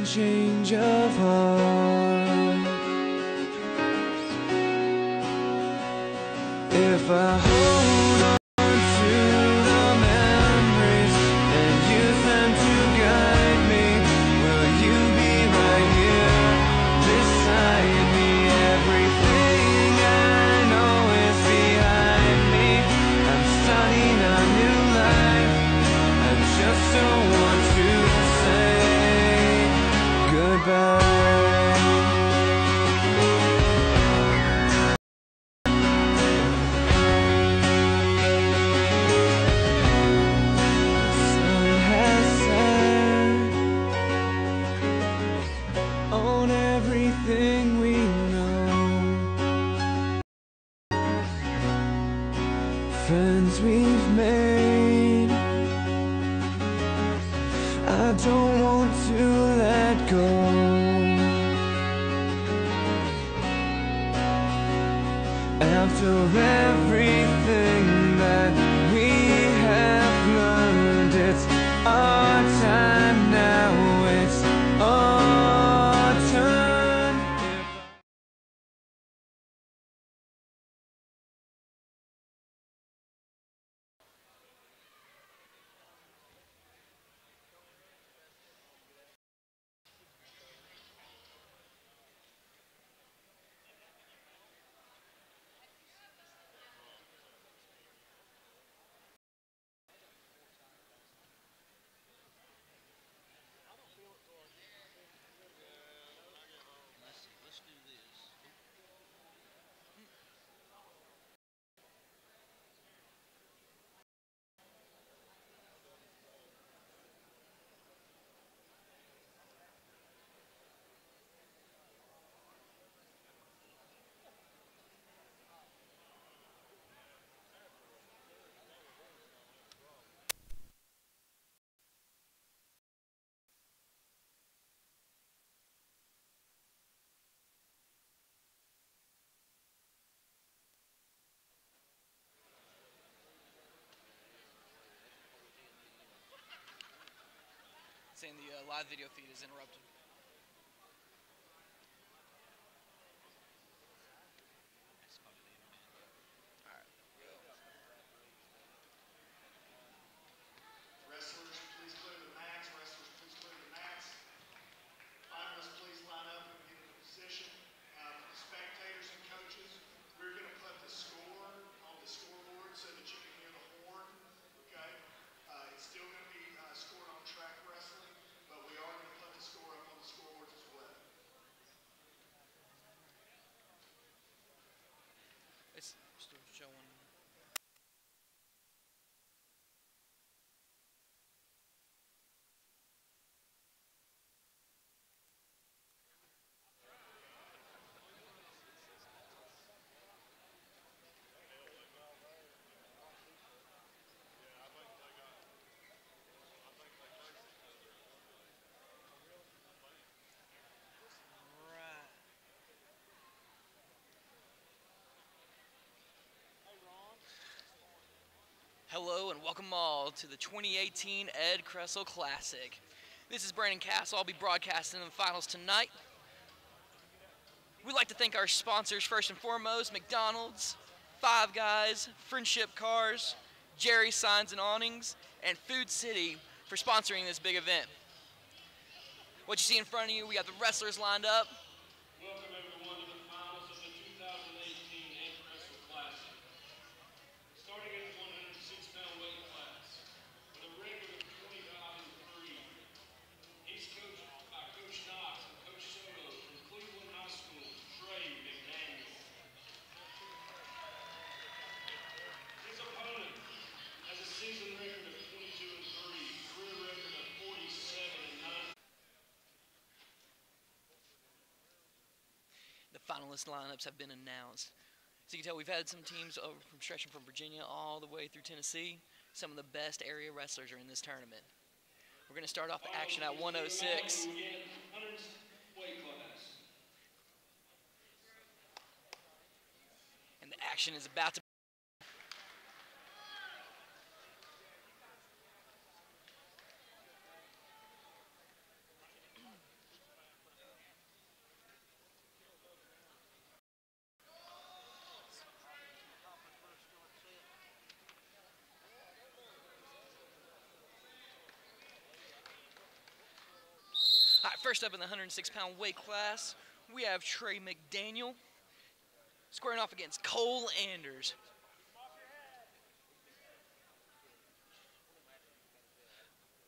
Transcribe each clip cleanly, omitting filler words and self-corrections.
change of heart. If I hold on to the memories and use them to guide me, will you be right here beside me? Everything I know is behind me. I'm starting a new life. I just don't want to say goodbye. On everything we know, friends we've made, I don't want to let go. After everything that we have learned, it's our time now, it's our turn. Saying the live video feed is interrupted. Wrestlers, please clear the mats. Wrestlers, please clear the mats. Finalists, please line up and get into position. For the spectators and coaches, we're going to put the score on the scoreboard so that you can hear the horn. Okay? It's still going to be scored on track wrestling, but we are going to put the score up on the scoreboards as well. It's still showing. Hello and welcome all to the 2018 Ed Cressel Classic. This is Brandon Castle. I'll be broadcasting in the finals tonight. We'd like to thank our sponsors first and foremost, McDonald's, Five Guys, Friendship Cars, Jerry Signs and Awnings, and Food City for sponsoring this big event. What you see in front of you, we got the wrestlers lined up. Welcome everyone to the finals of the 2018 Ed Cressel Classic. Starting at the 106-pound weight class, with a record of 25-3. He's coached by Coach Knox and Coach Soto from Cleveland High School, Trey McDaniel. His opponent has a season record of 22-3, career record of 47-9. The finalist lineups have been announced. So you can tell we've had some teams over from stretching from Virginia all the way through Tennessee. Some of the best area wrestlers are in this tournament. We're going to start off the action at 106. And the action is about to First up in the 106-pound weight class, we have Trey McDaniel squaring off against Cole Anders.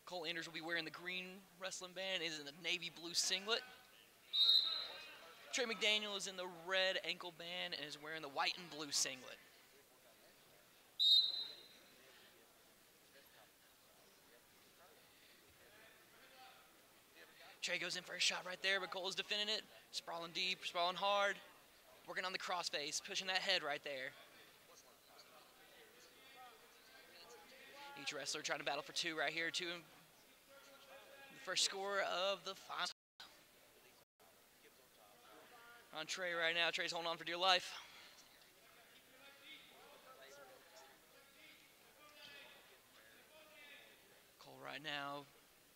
Cole Anders will be wearing the green wrestling band, is in the navy blue singlet. Trey McDaniel is in the red ankle band and is wearing the white and blue singlet. Trey goes in for a shot right there, but Cole is defending it. Sprawling deep, sprawling hard. Working on the crossface, pushing that head right there. Each wrestler trying to battle for two right here. The first score of the final. On Trey right now. Trey's holding on for dear life. Cole right now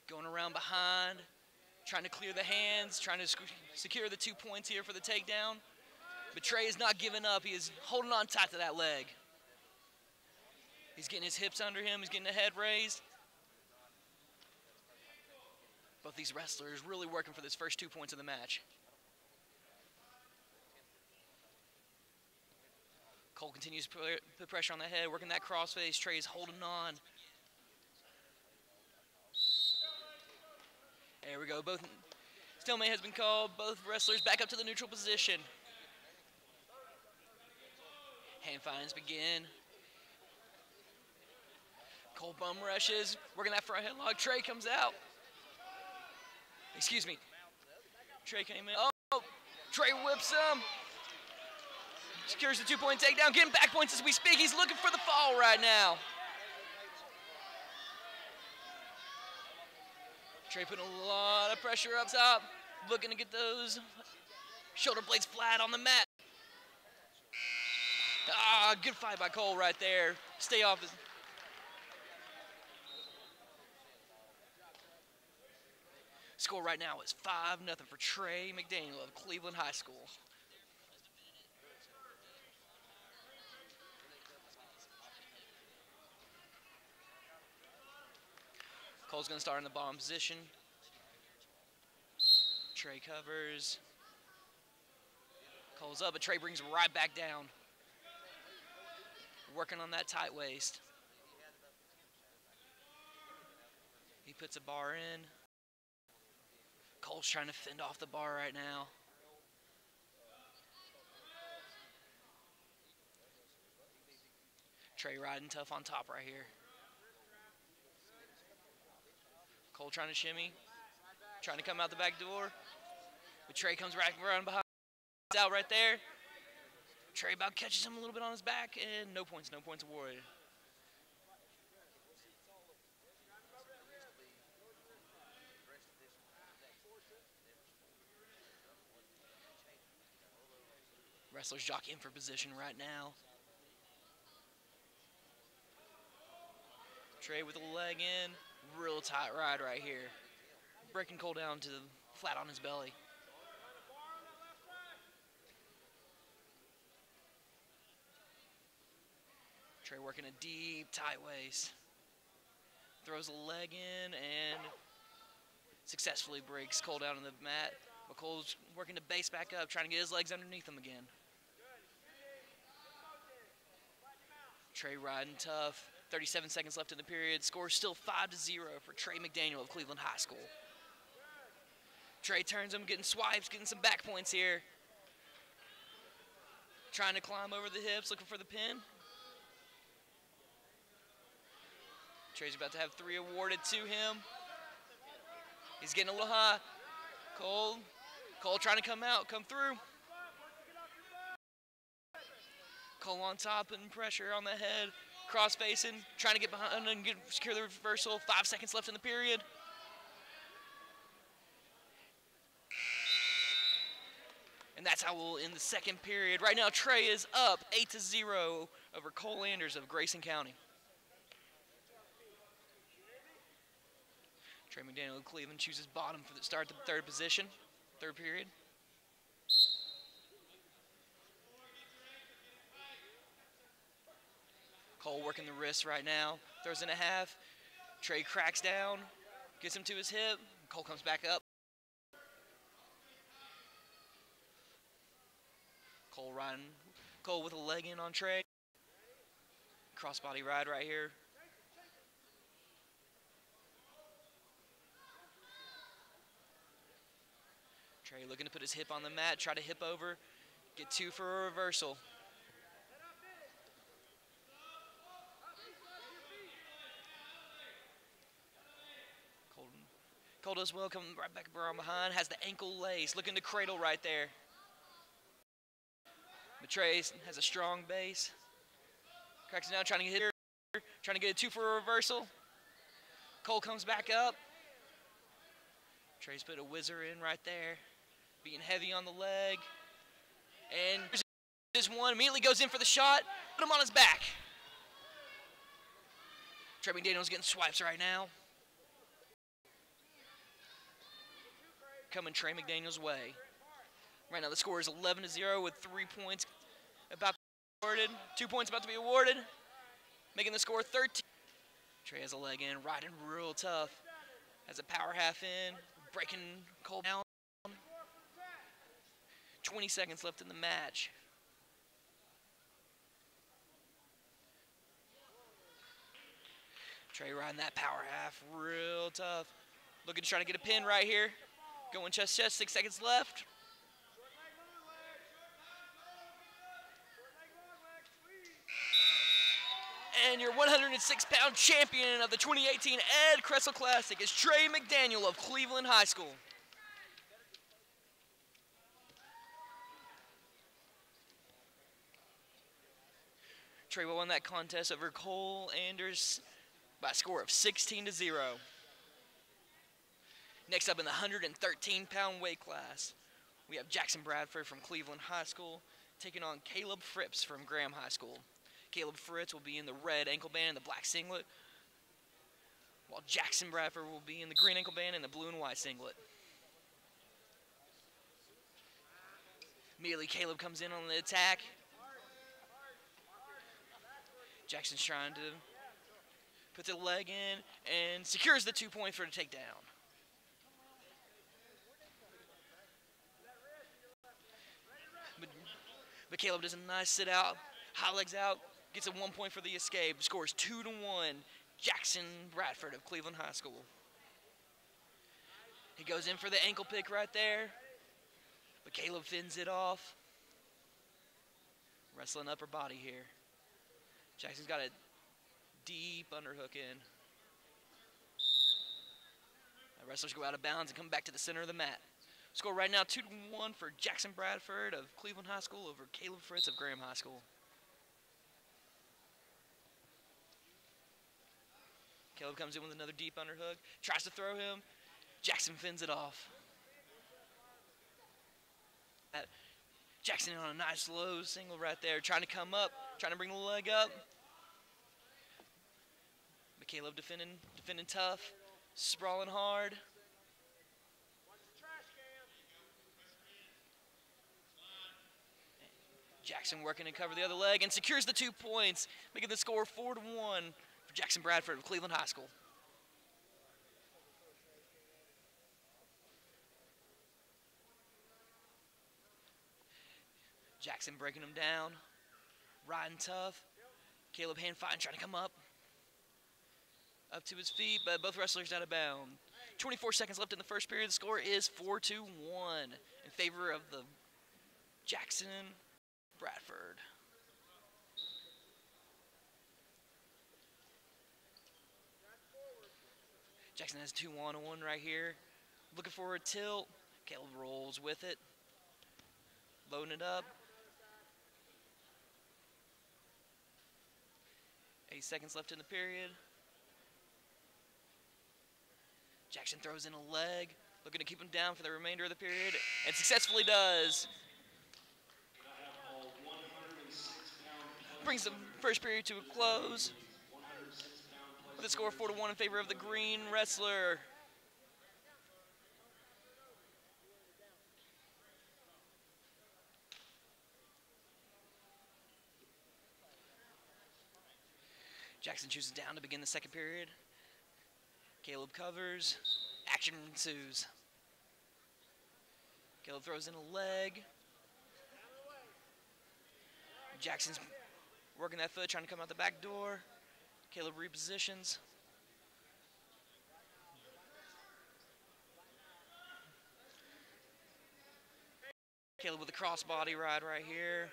going around behind, trying to clear the hands, trying to secure the 2 points here for the takedown. But Trey is not giving up. He is holding on tight to that leg. He's getting his hips under him. He's getting the head raised. Both these wrestlers really working for this first 2 points of the match. Cole continues to put pressure on the head, working that crossface. Trey is holding on. There we go. Stalemate has been called. Both wrestlers back up to the neutral position. Hand finds begin. Cole bum rushes, working that front headlock. Trey comes out. Excuse me. Trey came in. Oh, Trey whips him. Secures the 2 point takedown. Getting back points as we speak. He's looking for the fall right now. Trey putting a lot of pressure up top. Looking to get those shoulder blades flat on the mat. Ah, good fight by Cole right there. Stay off his... Score right now is 5-0 for Trey McDaniel of Cleveland High School. Cole's going to start in the bottom position. Trey covers. Cole's up, but Trey brings him right back down. Working on that tight waist. He puts a bar in. Cole's trying to fend off the bar right now. Trey riding tough on top right here. Cole trying to shimmy. Trying to come out the back door. But Trey comes right around behind. Out right there. Trey about catches him a little bit on his back. And no points awarded. Wrestlers jockeying for position right now. Trey with a leg in. Real tight ride right here. Breaking Cole down to flat on his belly. Trey working a deep, tight waist. Throws a leg in and successfully breaks Cole down on the mat. But Cole's working to base back up, trying to get his legs underneath him again. Trey riding tough. 37 seconds left in the period. Score still 5-0 for Trey McDaniel of Cleveland High School. Trey turns him, getting swipes, getting some back points here. Trying to climb over the hips, looking for the pin. Trey's about to have 3 awarded to him. He's getting a little high. Cole trying to come out, come through. Cole on top, putting pressure on the head. Cross facing, trying to get behind and secure the reversal. 5 seconds left in the period. And that's how we'll end the second period. Right now, Trey is up 8-0 over Cole Anders of Grayson County. Trey McDaniel of Cleveland chooses bottom for the start of the third position, third period. Cole working the wrist right now, throws in a half. Trey cracks down, gets him to his hip. Cole comes back up. Cole with a leg in on Trey. Crossbody ride right here. Trey looking to put his hip on the mat, try to hip over, get 2 for a reversal. Cole does well, coming right back around behind, has the ankle lace, looking to cradle right there. But Trey has a strong base. Cracks it down, trying to get here, trying to get a 2 for a reversal. Cole comes back up. Trey's put a whizzer in right there, being heavy on the leg. And this one immediately goes in for the shot, put him on his back. Trey McDaniel's getting swipes right now. Coming Trey McDaniel's way. Right now the score is 11-0 with 3 points about to be awarded. 2 points about to be awarded. Making the score 13. Trey has a leg in, riding real tough. Has a power half in, breaking Cole down. 20 seconds left in the match. Trey riding that power half real tough. Looking to try to get a pin right here. Going chest, 6 seconds left. And your 106-pound champion of the 2018 Ed Cressel Classic is Trey McDaniel of Cleveland High School. Trey won that contest over Cole Anders by a score of 16-0. Next up in the 113-pound weight class, we have Jackson Bradford from Cleveland High School taking on Caleb Fritz from Graham High School. Caleb Fritz will be in the red ankle band and the black singlet, while Jackson Bradford will be in the green ankle band and the blue and white singlet. Immediately, Caleb comes in on the attack. Jackson's trying to put the leg in and secures the 2 points for the takedown. But Caleb does a nice sit out, high legs out, gets a 1 point for the escape, scores 2-1. Jackson Bradford of Cleveland High School. He goes in for the ankle pick right there, but Caleb fins it off. Wrestling upper body here. Jackson's got a deep underhook in. The wrestlers go out of bounds and come back to the center of the mat. Score right now 2-1 for Jackson Bradford of Cleveland High School over Caleb Fritz of Graham High School. Caleb comes in with another deep underhook, tries to throw him. Jackson fins it off. Jackson on a nice low single right there, trying to come up, trying to bring the leg up. But Caleb defending tough, sprawling hard. Jackson working to cover the other leg and secures the 2 points, making the score 4-1 for Jackson Bradford of Cleveland High School. Jackson breaking him down, riding tough. Caleb hand fighting, trying to come up to his feet, but both wrestlers out of bounds. 24 seconds left in the first period. The score is 4-1 in favor of the Jackson Bradford. Jackson has 2 1-on-1 right here. Looking for a tilt. Caleb rolls with it. Loading it up. 8 seconds left in the period. Jackson throws in a leg, looking to keep him down for the remainder of the period, and successfully does. Brings the first period to a close with a score of 4-1 in favor of the green wrestler. Jackson chooses down to begin the second period. Caleb covers. Action ensues. Caleb throws in a leg. Jackson's working that foot, trying to come out the back door. Caleb repositions. Caleb with a crossbody ride right here.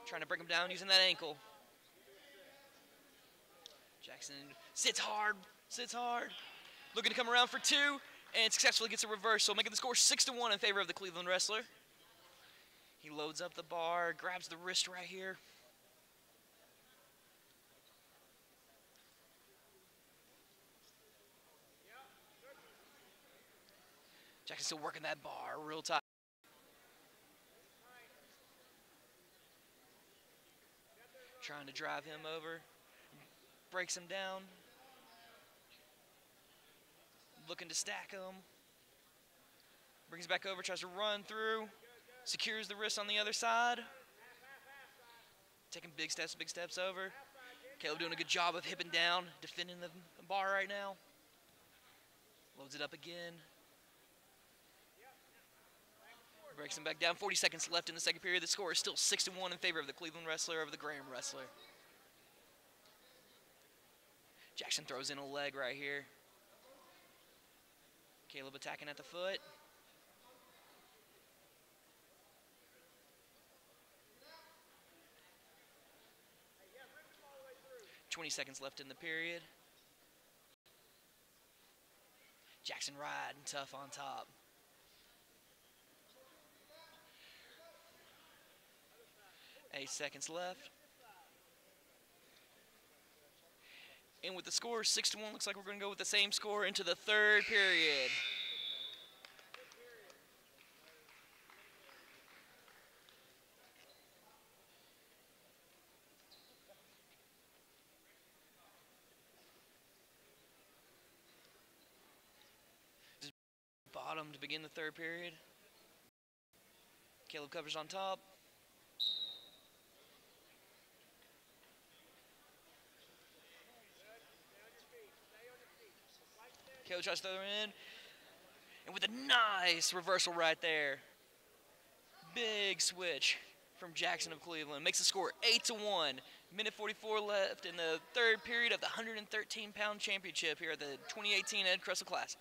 Trying to break him down using that ankle. Jackson sits hard. Looking to come around for two, and successfully gets a reversal, making the score 6-1 in favor of the Cleveland wrestler. He loads up the bar, grabs the wrist right here. Jackson's still working that bar real tight. Trying to drive him over. Breaks him down. Looking to stack him. Brings back over, tries to run through. Secures the wrist on the other side. Taking big steps over. Caleb doing a good job of hipping down, defending the bar right now. Loads it up again. Breaks him back down. 40 seconds left in the second period. The score is still 6-1 in favor of the Cleveland wrestler over the Graham wrestler. Jackson throws in a leg right here. Caleb attacking at the foot. .20 seconds left in the period. Jackson riding tough on top. Eight seconds left. And with the score 6-1, looks like we're going to go with the same score into the third period. Just bottom to begin the third period. Caleb covers on top. Caleb tries to throw in. And with a nice reversal right there. Big switch from Jackson of Cleveland. Makes the score 8-1. Minute 44 left in the third period of the 113-pound championship here at the 2018 Ed Cressel Classic.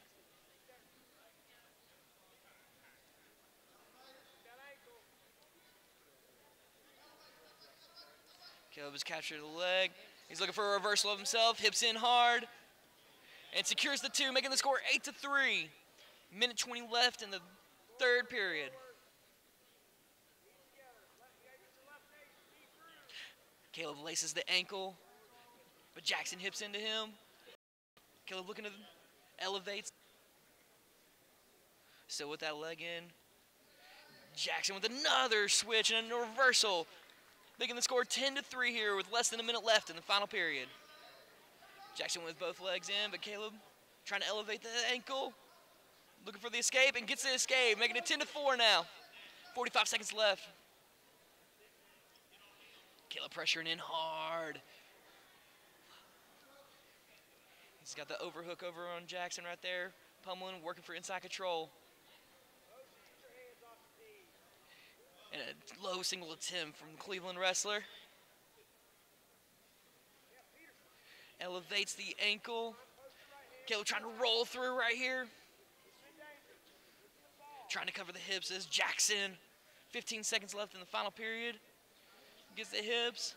Caleb has captured the leg. He's looking for a reversal of himself. Hips in hard. And secures the two, making the score 8-3. Minute 20 left in the third period. Caleb laces the ankle, but Jackson hips into him. Caleb looking to elevates. Still with that leg in. Jackson with another switch and a reversal, making the score 10-3 here with less than a minute left in the final period. Jackson with both legs in, but Caleb trying to elevate the ankle. Looking for the escape and gets the escape, making it 10-4 now. 45 seconds left. Caleb pressuring in hard. He's got the overhook over on Jackson right there. Pummeling, working for inside control. And a low single attempt from the Cleveland wrestler. Elevates the ankle. Caleb trying to roll through right here. Trying to cover the hips as Jackson. 15 seconds left in the final period. Gets the hips.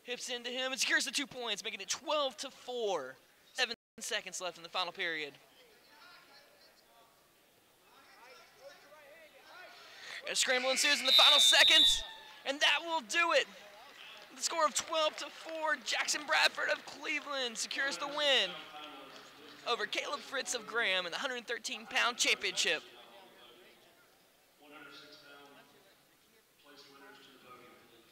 Hips into him and secures the 2 points, making it 12-4. 7 seconds left in the final period. A scramble ensues in the final seconds, and that will do it. The score of 12-4, Jackson Bradford of Cleveland secures the win over Caleb Fritz of Graham in the 113-pound championship. 106-pound place winners to the podium, please.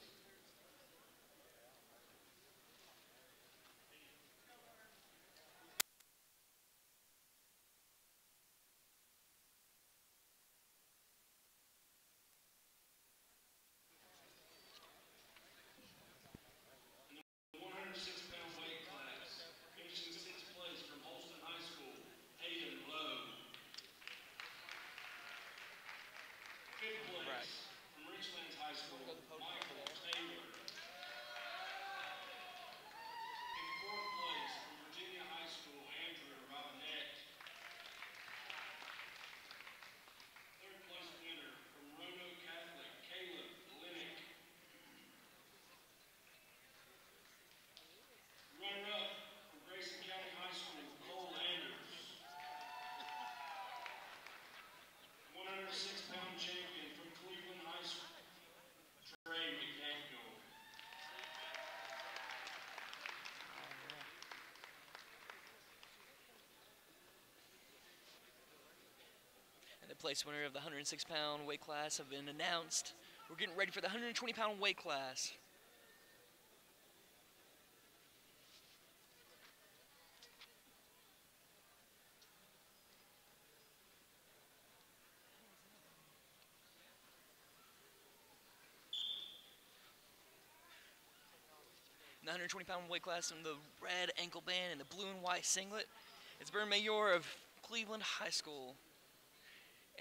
In the 106-pound weight class, finishing 6th place from Holston High School, Hayden Lowe. place winner of the 106-pound weight class have been announced. We're getting ready for the 120-pound weight class. In the 120-pound weight class, in the red ankle band and the blue and white singlet, it's Vern Mayor of Cleveland High School.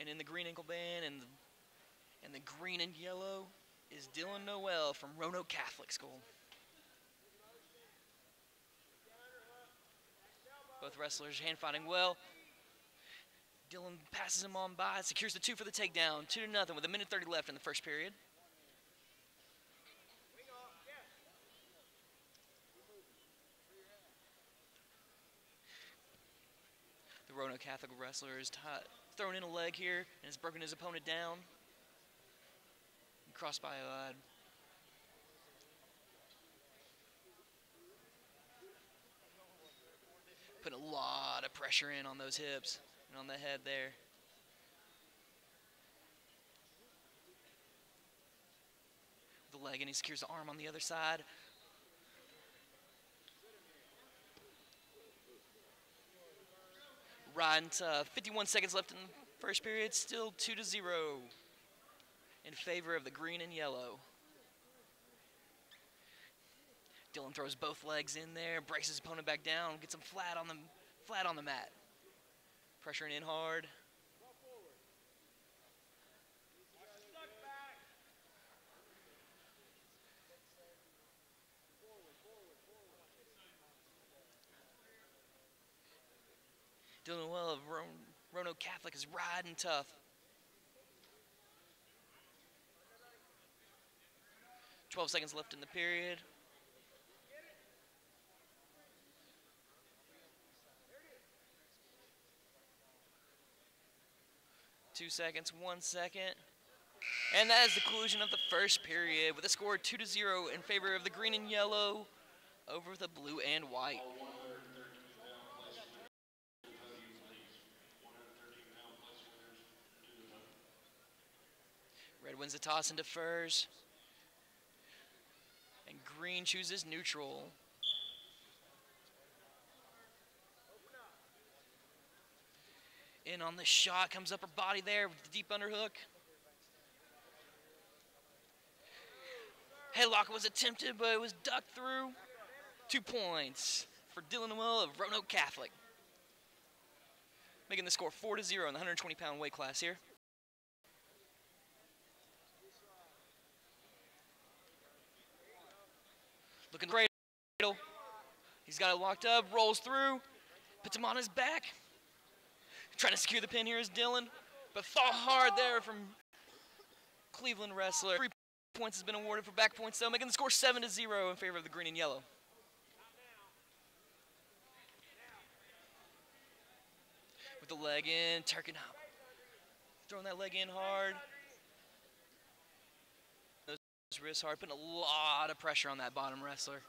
And in the green ankle band and the green and yellow is Dylan Noel from Roanoke Catholic School. Both wrestlers hand fighting well. Dylan passes him on by, secures the 2 for the takedown, 2-0 with 1:30 left in the first period. The Roanoke Catholic wrestler is thrown in a leg here and has broken his opponent down. Crossed by a put a lot of pressure in on those hips and on the head there. The leg, and he secures the arm on the other side. Riding to 51 seconds left in the first period, still 2-0 in favor of the green and yellow. Dylan throws both legs in there, breaks his opponent back down, gets him flat on the mat. Pressuring in hard. Dylan Well of Roanoke Catholic is riding tough. "12 seconds left in the period. Two seconds, 1 second. And that is the conclusion of the first period with a score 2-0 in favor of the green and yellow over the blue and white. Red wins the toss and defers. And green chooses neutral. In on the shot, comes upper body there with the deep underhook. Headlock was attempted, but it was ducked through. 2 points for Dylan Noel of Roanoke Catholic. Making the score 4-0 in the 120-pound weight class here. Looking great. He's got it locked up, rolls through, puts him on his back. Trying to secure the pin here is Dylan, but fought hard there from Cleveland wrestler. 3 points has been awarded for back points, though, making the score 7-0 in favor of the green and yellow. With the leg in, Turkin throwing that leg in hard. Those wrists hard, putting a lot of pressure on that bottom wrestler.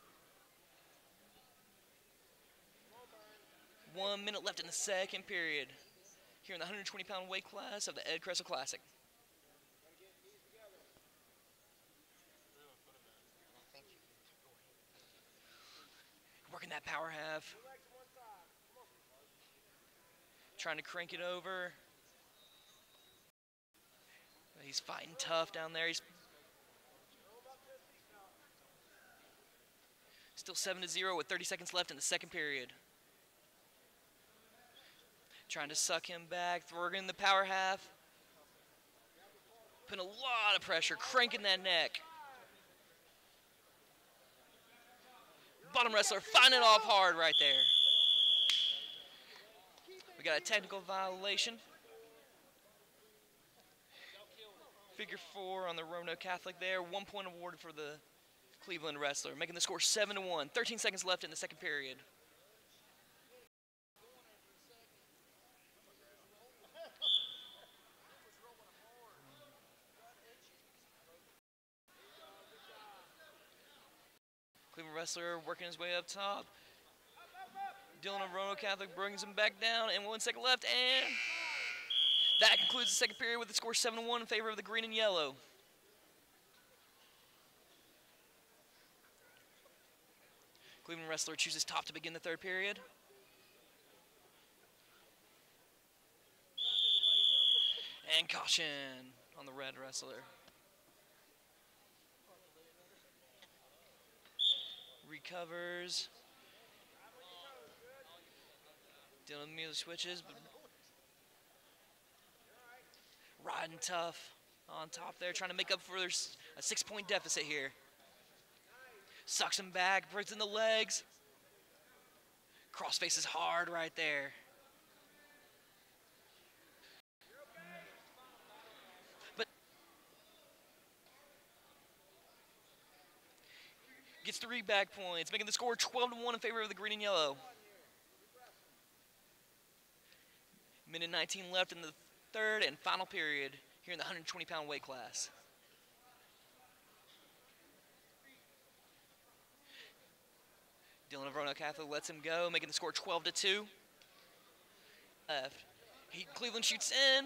1 minute left in the second period here in the 120-pound weight class of the Ed Cressel Classic. Working that power half. Trying to crank it over. He's fighting tough down there. He's still 7-0 with 30 seconds left in the second period. Trying to suck him back, working the power half. Putting a lot of pressure, cranking that neck. Bottom wrestler fighting it off hard right there. We got a technical violation. Figure 4 on the Roanoke Catholic there. 1 point awarded for the Cleveland wrestler, making the score 7-1. 13 seconds left in the second period. Cleveland wrestler working his way up top. Dylan of Roanoke Catholic brings him back down, and 1 second left, and That concludes the second period with the score 7-1 in favor of the green and yellow. Cleveland wrestler chooses top to begin the third period. And caution on the red wrestler. Recovers. Dylan immediately switches, but riding tough on top there, trying to make up for a 6-point deficit here. Sucks him back, brings in the legs. Cross faces hard right there. But gets 3 back points, making the score 12-1 in favor of the green and yellow. Minute 19 left in the third and final period here in the 120-pound weight class. Dylan of Roanoke Catholic lets him go, making the score 12-2. Left. Cleveland shoots in.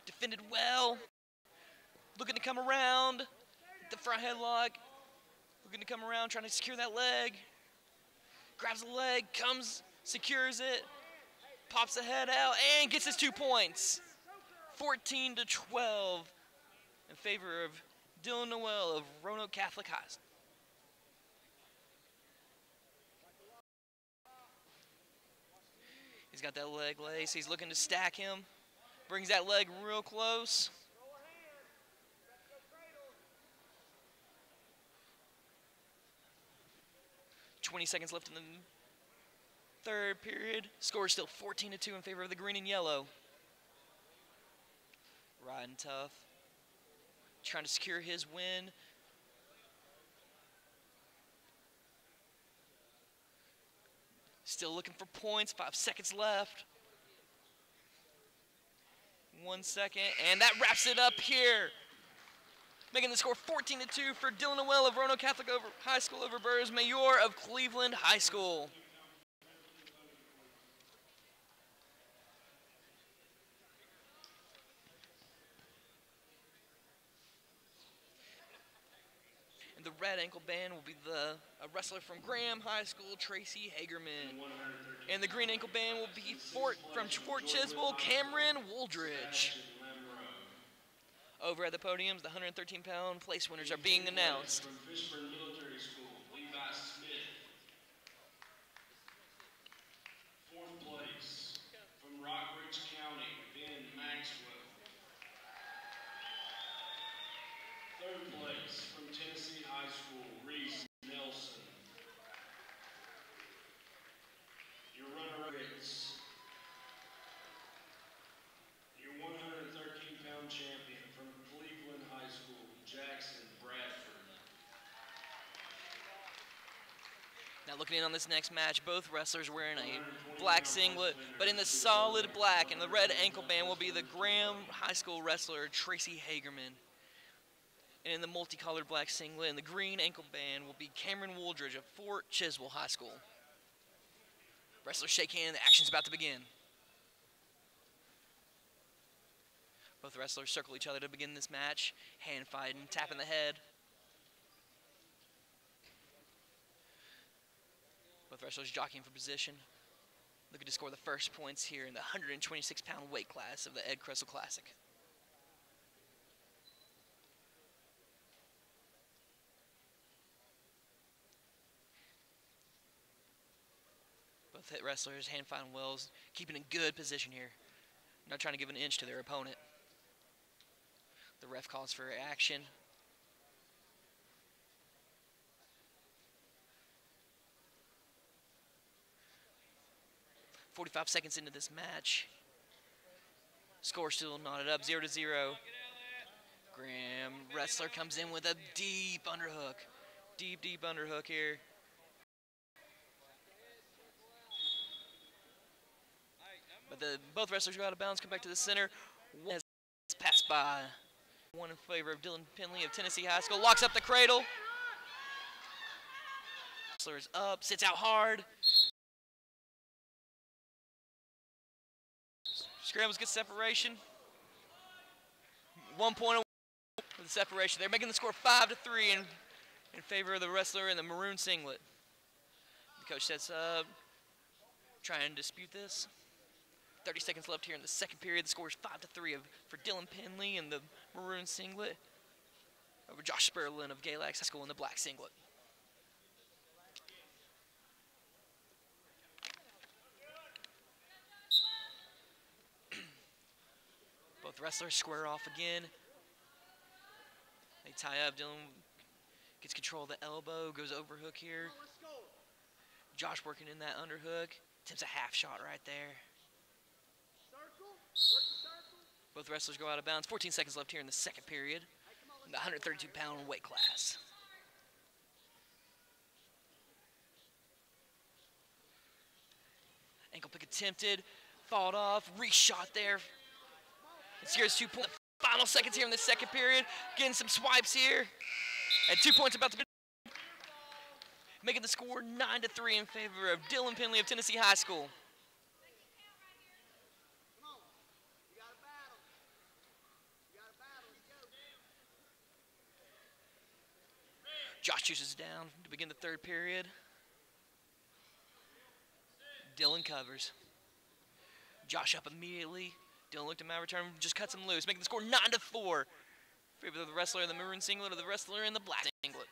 Defended well. Looking to come around. The front headlock. Looking to come around, trying to secure that leg. Grabs the leg, comes, secures it. Pops the head out and gets his 2 points. 14-12 in favor of Dylan Noel of Roanoke Catholic High School. He's got that leg lace. He's looking to stack him. Brings that leg real close. .20 seconds left in the third period. Score is still 14-2 in favor of the green and yellow. Riding tough. Trying to secure his win. Still looking for points. 5 seconds left. 1 second. And that wraps it up here. Making the score 14-2 for Dylan Noel of Roanoke Catholic High School over Burrs Mayor of Cleveland High School. And the red ankle band will be a wrestler from Graham High School, Tracy Hagerman. And the green ankle band will be from Fort Chiswell, Cameron Wooldridge. Over at the podiums, the 113-pound place winners are being announced. From Fishburne Military School, Levi Smith. 4th place from Rockbridge County, Ben Maxwell. 3rd place from Tennessee High School, Reese Nelson. Your runner-up is your 113-pound champion from Cleveland High School, Jackson Bradford. Now looking in on this next match, both wrestlers wearing a black singlet, but in the solid black, and the red ankle band will be the Graham High School wrestler, Tracy Hagerman. And in the multicolored black singlet and the green ankle band will be Cameron Wooldridge of Fort Chiswell High School. Wrestlers shake hands, the action's about to begin. Both wrestlers circle each other to begin this match, hand fighting, tapping the head. Both wrestlers jockeying for position. Looking to score the first points here in the 126-pound weight class of the Ed Cressel Classic. Both wrestlers hand fighting wells, keeping in good position here. Not trying to give an inch to their opponent. The ref calls for action. .45 seconds into this match. Score still knotted up, 0-0. Graham wrestler comes in with a deep underhook. Deep underhook here. But both wrestlers go out of bounds, come back to the center. One has passed by. One in favor of Dylan Penley of Tennessee High School. Locks up the cradle. Wrestler is up, sits out hard. Scrambles, get separation. 1 point for the separation. They're making the score 5-3 in favor of the wrestler in the maroon singlet. The coach sets up, trying to dispute this. 30 seconds left here in the second period. The score is 5-3 for Dylan Penley in the maroon singlet over Josh Sperlin of Galax High School in the black singlet. Both wrestlers square off again. They tie up. Dylan gets control of the elbow, goes overhook here. Josh working in that underhook. Attempts a half shot right there. Both wrestlers go out of bounds. 14 seconds left here in the second period in the 132-pound weight class. Ankle pick attempted, fought off, reshot there. It secures 2 points. Final seconds here in the second period. Getting some swipes here. And 2 points about to be making the score 9-3 in favor of Dylan Penley of Tennessee High School. Josh chooses down to begin the third period. Dylan covers. Josh up immediately. Dylan looked at my return, just cuts him loose, making the score 9-4. Favor of the wrestler in the maroon singlet or the wrestler in the black singlet.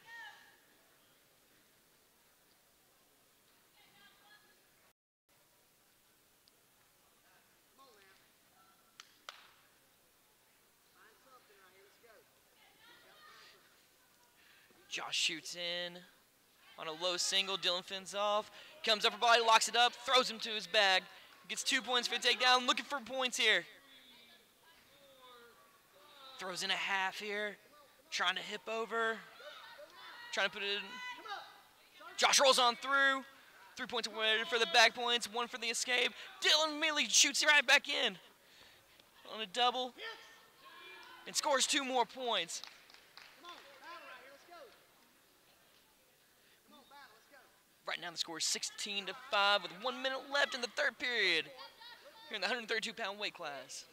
Josh shoots in on a low single. Dylan fins off. Comes upper body, locks it up, throws him to his bag. Gets 2 points for a takedown. Looking for points here. Throws in a half here. Trying to hip over. Trying to put it in. Josh rolls on through. 3 points away for the back points. 1 for the escape. Dylan immediately shoots right back in. On a double. And scores 2 more points. Right now the score is 16-5 with 1 minute left in the third period here in the 132-pound weight class.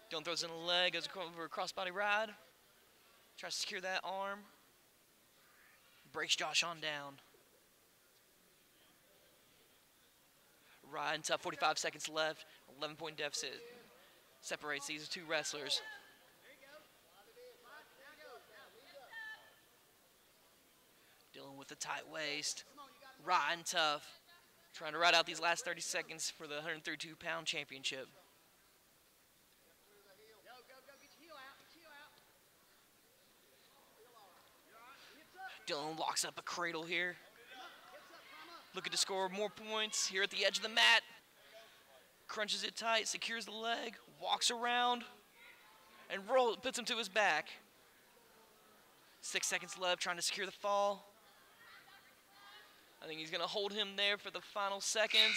Dylan throws in a leg, goes over a crossbody ride. Tries to secure that arm. Breaks Josh on down. Ride and tough, 45 seconds left. 11-point deficit separates these two wrestlers. Dylan with the tight waist, riding tough, trying to ride out these last 30 seconds for the 132-pound championship. Dylan locks up a cradle here. Looking to score more points here at the edge of the mat. Crunches it tight, secures the leg, walks around, and puts him to his back. 6 seconds left, trying to secure the fall. I think he's going to hold him there for the final seconds.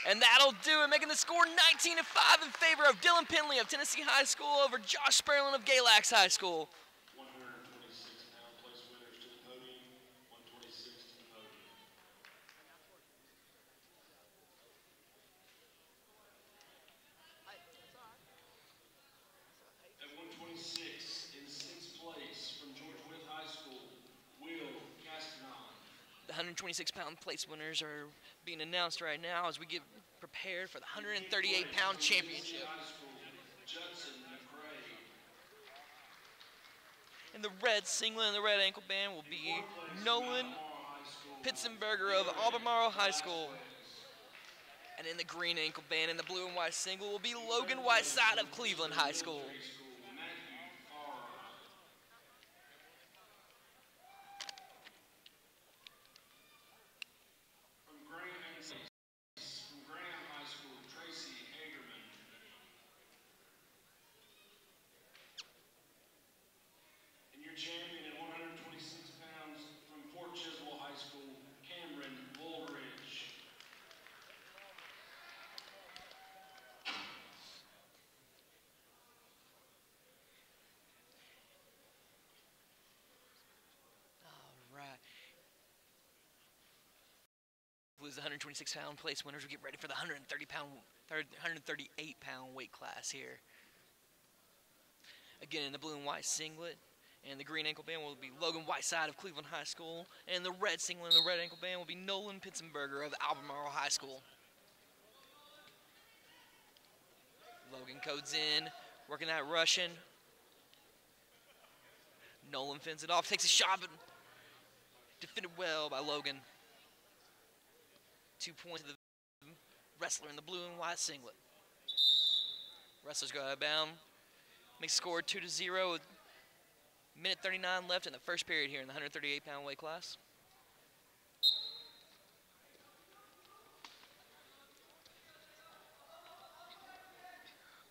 And that'll do it, making the score 19-5 in favor of Dylan Penley of Tennessee High School over Josh Sperlin of Galax High School. 126-pound place winners to the podium, 126 to the podium. At 126, in 6th place from George Wythe High School, Will Castanon. The 126-pound place winners are being announced right now as we get prepared for the 138-pound championship. In the red singlet and the red ankle band will be Nolan Pitzenberger of Albemarle High School. And in the green ankle band and the blue and white single will be Logan Whiteside of Cleveland High School. Champion at 126 pounds from Fort Chiswell High School, Cameron Woolridge. concludes the 126-pound place winners. We get ready for the 138-pound weight class here. Again, in the blue and white singlet and the green ankle band will be Logan Whiteside of Cleveland High School, and the red singlet and the red ankle band will be Nolan Pitzenberger of Albemarle High School. Logan codes in, working that Russian. Nolan fends it off, takes a shot, but defended well by Logan. 2 points to the wrestler in the blue and white singlet. Wrestlers go out of bounds. Makes score 2-0 with minute 39 left in the first period here in the 138-pound weight class.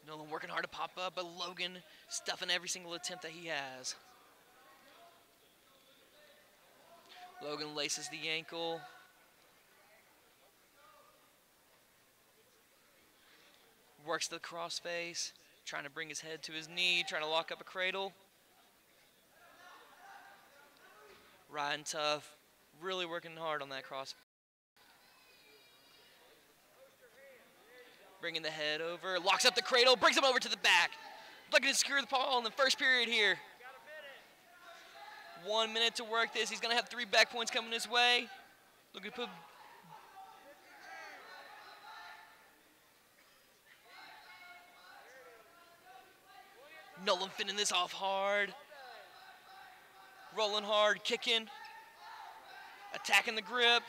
Nolan working hard to pop up, but Logan stuffing every single attempt that he has. Logan laces the ankle. Works the crossface, trying to bring his head to his knee, trying to lock up a cradle. Riding tough, really working hard on that cross. Bringing the head over, locks up the cradle, brings him over to the back. Looking to secure the ball in the first period here. 1 minute to work this. He's going to have 3 back points coming his way. Looking to put... Nolan fending this off hard. Rolling hard, kicking. Attacking the grip.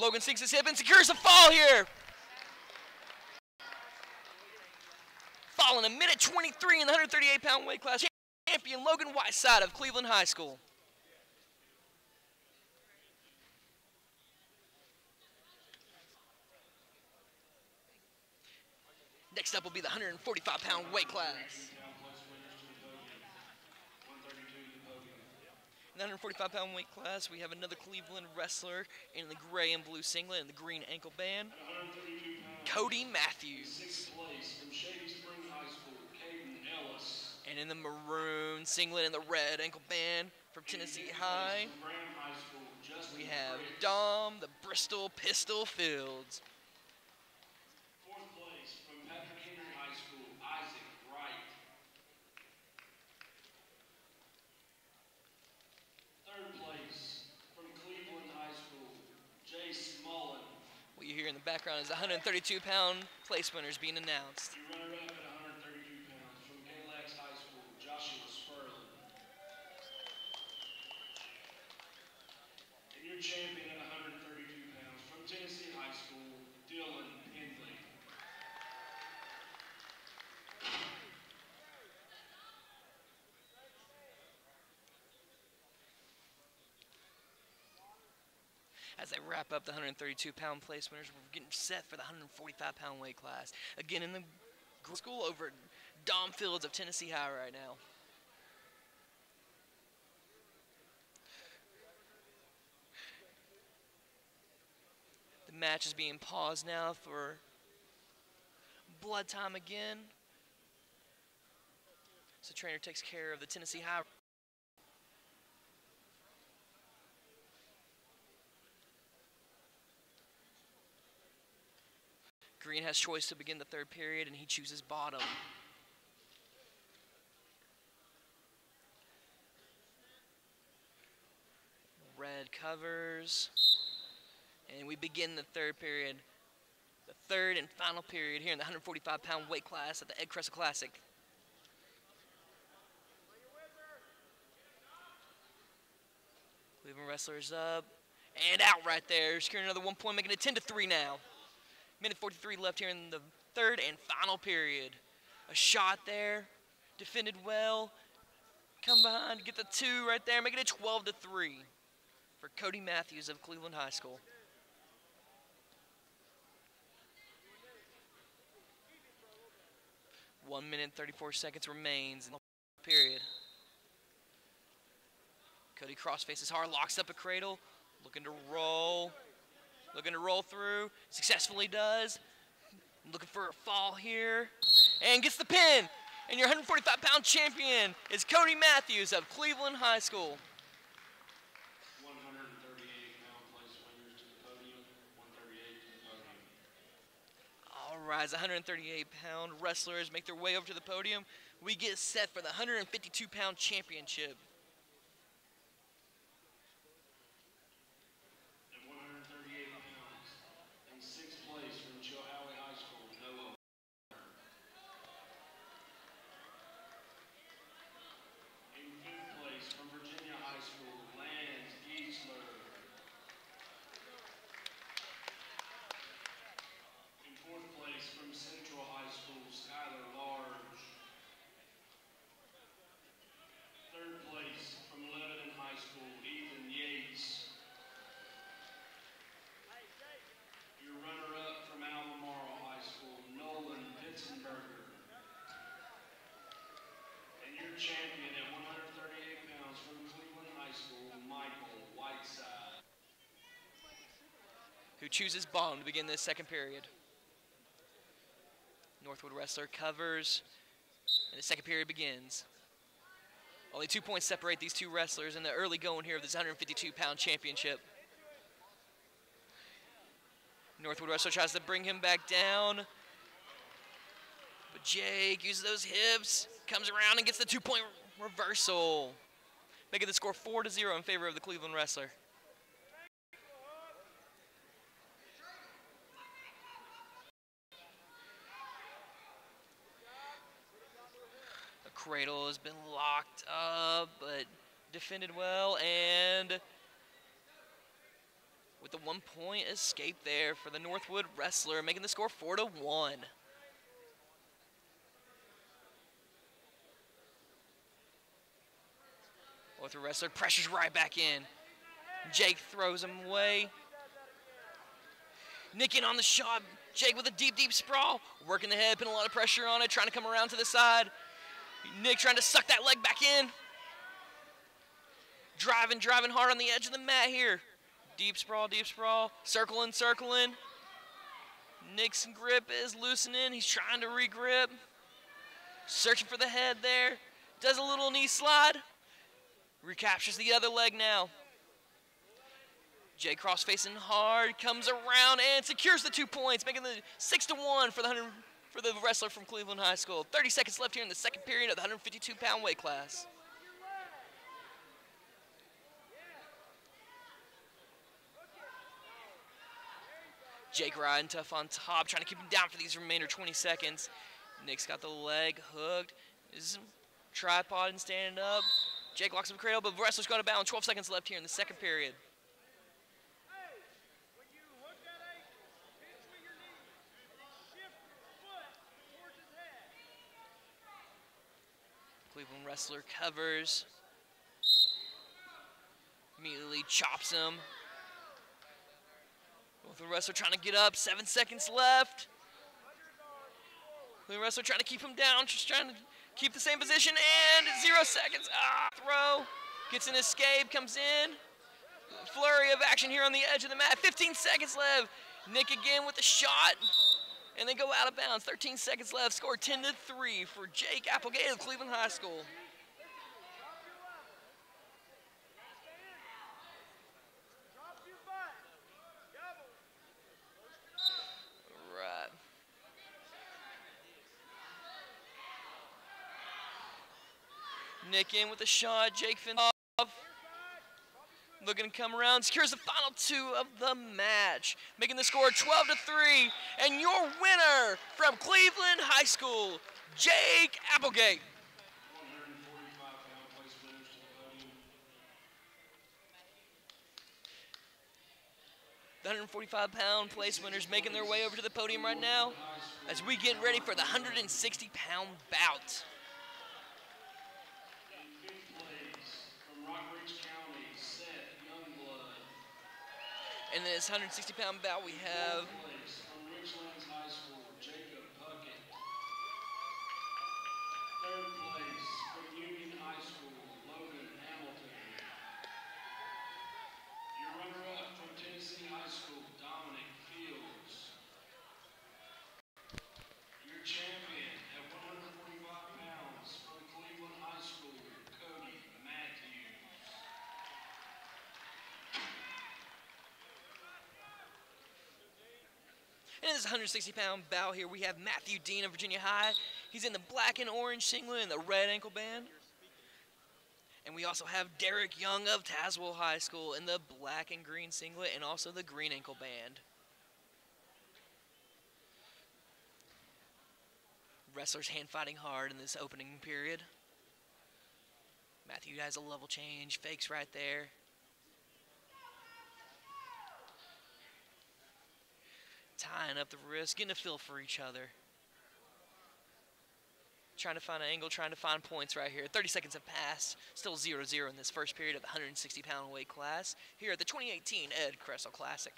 Logan sinks his hip and secures a fall here. Fall in a minute 23 in the 138-pound weight class. Champion Logan Whiteside of Cleveland High School. Next up will be the 145-pound weight class. In the 145-pound weight class, we have another Cleveland wrestler in the gray and blue singlet and the green ankle band, Cody Matthews. 6th place from Shady Spring High School, Caden Ellis. And in the maroon singlet and the red ankle band from Tennessee High, we have Dom, the Bristol Pistol Fields. 4th place from Patrick Henry High School, Isaac Wright. 3rd place from Cleveland High School, Jace Mullen. What you hear in the background is the 132-pound place winners being announced. Your runner-up at 132 pounds from Galax High School, Joshua Spurlin. And your champion at 132 pounds from Tennessee High School, Dylan Pendley. As they wrap up the 132-pound place winners, we're getting set for the 145-pound weight class. Again, in the school over Dom Fields of Tennessee High right now. The match is being paused now for blood time again. So trainer takes care of the Tennessee High. Green has choice to begin the 3rd period, and he chooses bottom. Red covers. And we begin the 3rd period. The 3rd and final period here in the 145-pound weight class at the Ed Cressel Classic. Cleveland wrestlers up and out right there. Securing another 1 point, making it 10-3 now. Minute 43 left here in the 3rd and final period. A shot there, defended well. Come behind, get the 2 right there, making it 12-3 for Cody Matthews of Cleveland High School. One minute 34 seconds remains in the period. Cody cross faces hard, locks up a cradle, looking to roll. Looking to roll through, successfully does. Looking for a fall here, and gets the pin. And your 145-pound champion is Cody Matthews of Cleveland High School. 138-pound place winners to the podium, Rise 138-pound wrestlers make their way over to the podium. We get set for the 152-pound championship. At 138 pounds, in sixth place from Chilhowie High School, Noah. In fifth place from Virginia High School, Lance Giesler. In fourth place from Central High School, Skylar Large. Third place from Lebanon High School, Ethan Yates. Your runner-up from Albemarle High School, Nolan Pitzenberger. And your champion at 138 pounds from Cleveland High School, Michael Whiteside. Who chooses bottom to begin this second period. Northwood wrestler covers, and the second period begins. Only 2 points separate these two wrestlers in the early going here of this 152-pound championship. Northwood wrestler tries to bring him back down, but Jake uses those hips, comes around and gets the 2-point reversal, making the score 4-0 in favor of the Cleveland wrestler. The cradle has been locked up, but defended well, and with the 1-point escape there for the Northwood wrestler, making the score 4-1. Northwood wrestler pressures right back in. Jake throws him away. Nick in on the shot. Jake with a deep, deep sprawl. Working the head, putting a lot of pressure on it, trying to come around to the side. Nick trying to suck that leg back in. Driving hard on the edge of the mat here. Deep sprawl, circling. Nick's grip is loosening. He's trying to regrip. Searching for the head there. Does a little knee slide. Recaptures the other leg now. Jay Cross facing hard, comes around and secures the 2 points, making the 6-1 for the wrestler from Cleveland High School. 30 seconds left here in the second period of the 152-pound weight class. Jake riding tough on top, trying to keep him down for these remainder 20 seconds. Nick's got the leg hooked. Is tripod and standing up. Jake locks up the cradle, but the wrestler's going to bound. 12 seconds left here in the second period. Cleveland wrestler covers. Immediately chops him. Both the wrestler trying to get up. 7 seconds left. The wrestler trying to keep him down. Just trying to keep the same position. And 0 seconds. Throw. Gets an escape. Comes in. Flurry of action here on the edge of the mat. 15 seconds left. Nick again with the shot. And they go out of bounds. 13 seconds left. Score 10-3 for Jake Applegate of Cleveland High School. Right. Nick in with the shot. Jake fins off. Looking to come around, secures the final 2 of the match, making the score 12-3. And your winner from Cleveland High School, Jake Applegate. 145-pound place winners to the podium. The 145-pound place winners making their way over to the podium right now as we get ready for the 160-pound bout. In fifth place from Rockbridge County, Seth Youngblood. In this 160-pound bout, we have Fourth place from Richlands High School, Jacob Puckett. Third place from Union High School, Logan Hamilton. Your runner-up from Tennessee High School, Dominic Fields. Your champion at 145 pounds from Cleveland High School, Cody Matthews. In this 160-pound bout here, we have Matthew Dean of Virginia High. He's in the black and orange singlet and the red ankle band. And we also have Derek Young of Tazewell High School in the black and green singlet and also the green ankle band. Wrestlers hand fighting hard in this opening period. Matthew has a level change, fakes right there. Tying up the wrist, getting a feel for each other. Trying to find an angle, trying to find points right here. 30 seconds have passed. Still 0-0 in this first period of the 160-pound weight class here at the 2018 Ed Cressel Classic.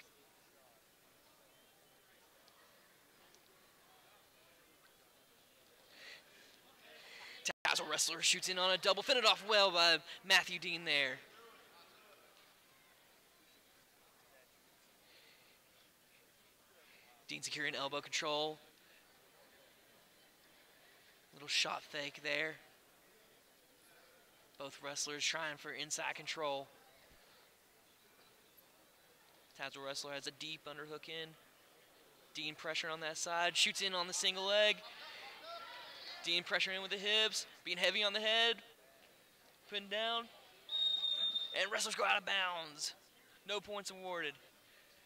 Tassel wrestler shoots in on a double, fended off well by Matthew Dean there. Dean securing elbow control. Little shot fake there. Both wrestlers trying for inside control. Tassel wrestler has a deep underhook in. Dean pressure on that side, shoots in on the single leg. Dean pressuring in with the hips, being heavy on the head, putting down, and wrestlers go out of bounds. No points awarded.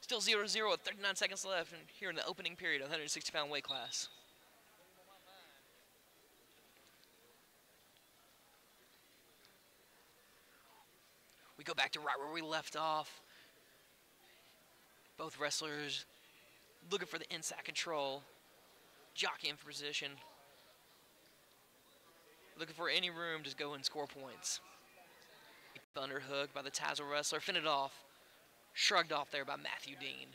Still 0-0 with 39 seconds left and here in the opening period of 160-pound weight class. We go back to right where we left off. Both wrestlers looking for the inside control, jockeying for position. Looking for any room to go and score points. Underhook by the Tassel wrestler, fended off. Shrugged off there by Matthew Dean.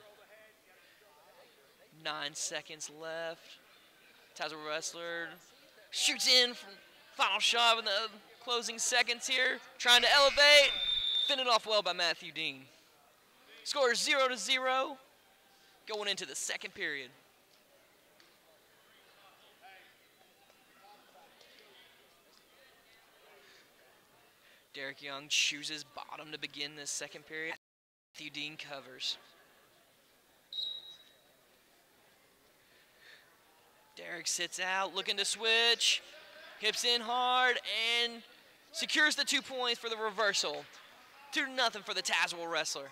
9 seconds left. Tassel wrestler shoots in from final shot in the closing seconds here. Trying to elevate. Fended off well by Matthew Dean. Score is 0-0 going into the second period. Derek Young chooses bottom to begin this second period. Matthew Dean covers. Derek sits out, looking to switch. Hips in hard and secures the 2 points for the reversal. 2-0 for the Tazewell wrestler.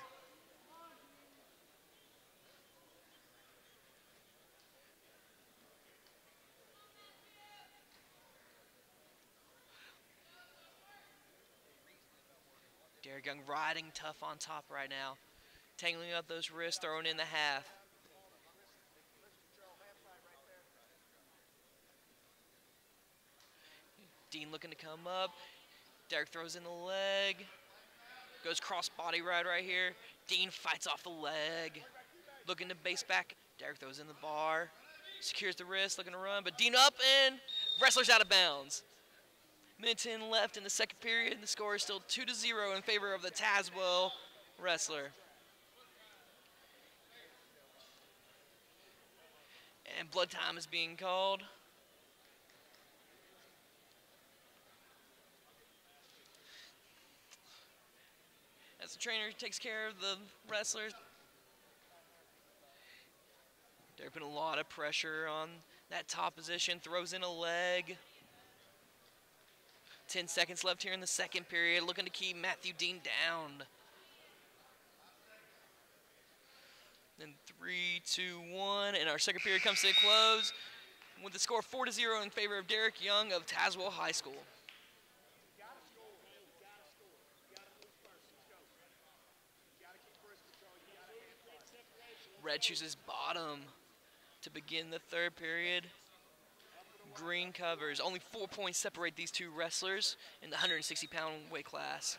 Derek Young riding tough on top right now. Tangling up those wrists, throwing in the half. Dean looking to come up. Derek throws in the leg. Goes cross body right here. Dean fights off the leg. Looking to base back. Derek throws in the bar. Secures the wrist, looking to run. But Dean up and wrestler's out of bounds. Minute 10 left in the second period. The score is still 2-0 in favor of the Tazewell wrestler. And blood time is being called. As the trainer takes care of the wrestlers. They're putting a lot of pressure on that top position. Throws in a leg. 10 seconds left here in the second period, looking to keep Matthew Dean down. Then 3, 2, 1, and our second period comes to a close with the score 4-0 in favor of Derek Young of Tazewell High School. Red chooses bottom to begin the third period. Green covers. Only 4 points separate these two wrestlers in the 160-pound weight class.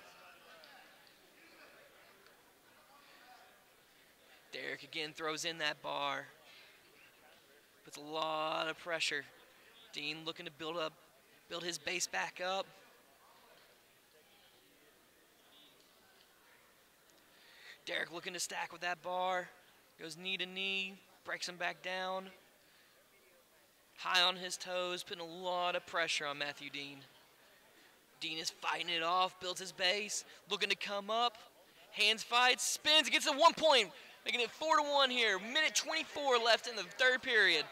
Derek again throws in that bar. Puts a lot of pressure. Dean looking to build his base back up. Derek looking to stack with that bar. Goes knee to knee, breaks him back down. High on his toes, putting a lot of pressure on Matthew Dean. Dean is fighting it off, builds his base, looking to come up. Hands fights, spins, gets a 1 point Making it 4-1 here. Minute 24 left in the third period.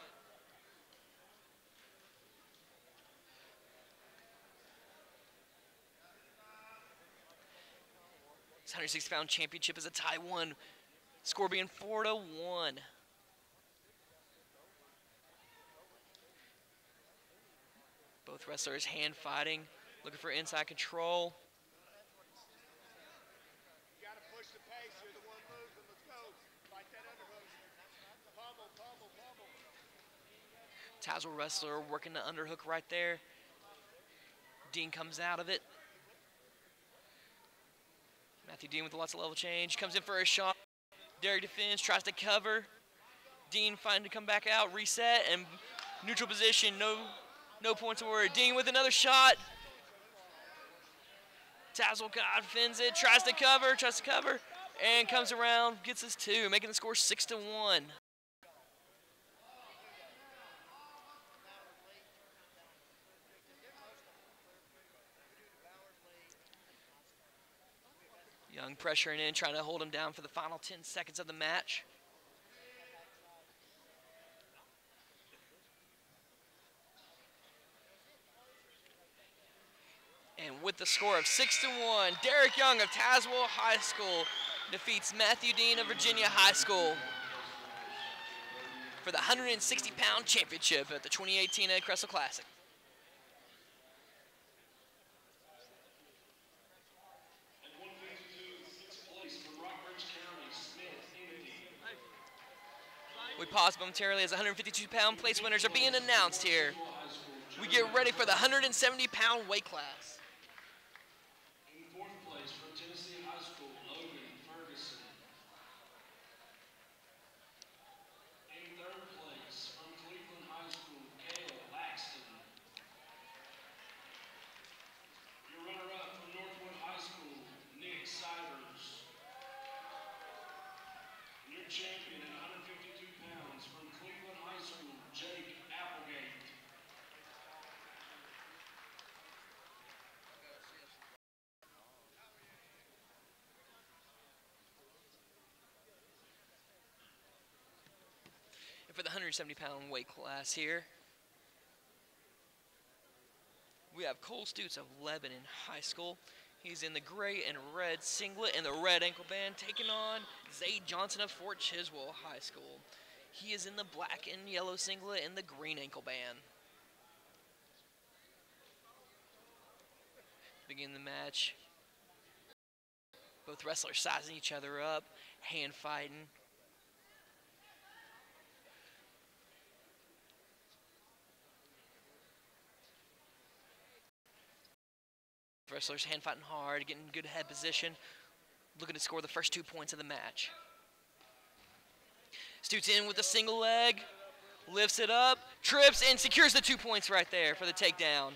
This 160-pound championship is a tie one. Score being 4-1. Both wrestlers hand fighting, looking for inside control. You got to push the pace. You're the one moving. Let's go. Fight that underhook. Pummel, pummel, pummel. Tazewell wrestler working the underhook right there. Dean comes out of it. Matthew Dean with lots of level change. Comes in for a shot. Derek defends, tries to cover. Dean finds to come back out, reset, and neutral position. No points of worry. Dean with another shot. Tazewell defends it, tries to cover, and comes around, gets us two, making the score 6-1. Young pressuring in, trying to hold him down for the final 10 seconds of the match. And with the score of 6-1, Derek Young of Tazewell High School defeats Matthew Dean of Virginia High School for the 160-pound championship at the 2018 Ed Cressel Classic. At 152, sixth place from Rockbridge County, Smith, Timothy. We pause momentarily as 152-pound place winners are being announced here. We get ready for the 170-pound weight class. In fourth place from Tennessee High School, Logan Ferguson. In third place from Cleveland High School, Cale Laxton. Your runner-up from Northwood High School, Nick Sivers. And your champion at 152 pounds from Cleveland High School, Jake Applegate. And for the 170-pound weight class here, we have Cole Stutes of Lebanon High School. He's in the gray and red singlet and the red ankle band, taking on Zay Johnson of Fort Chiswell High School. He is in the black and yellow singlet and the green ankle band. Begin the match. Both wrestlers sizing each other up, hand fighting. Wrestlers hand fighting hard, getting good head position, looking to score the first 2 points of the match. Stutes in with a single leg, lifts it up, trips, and secures the 2 points right there for the takedown.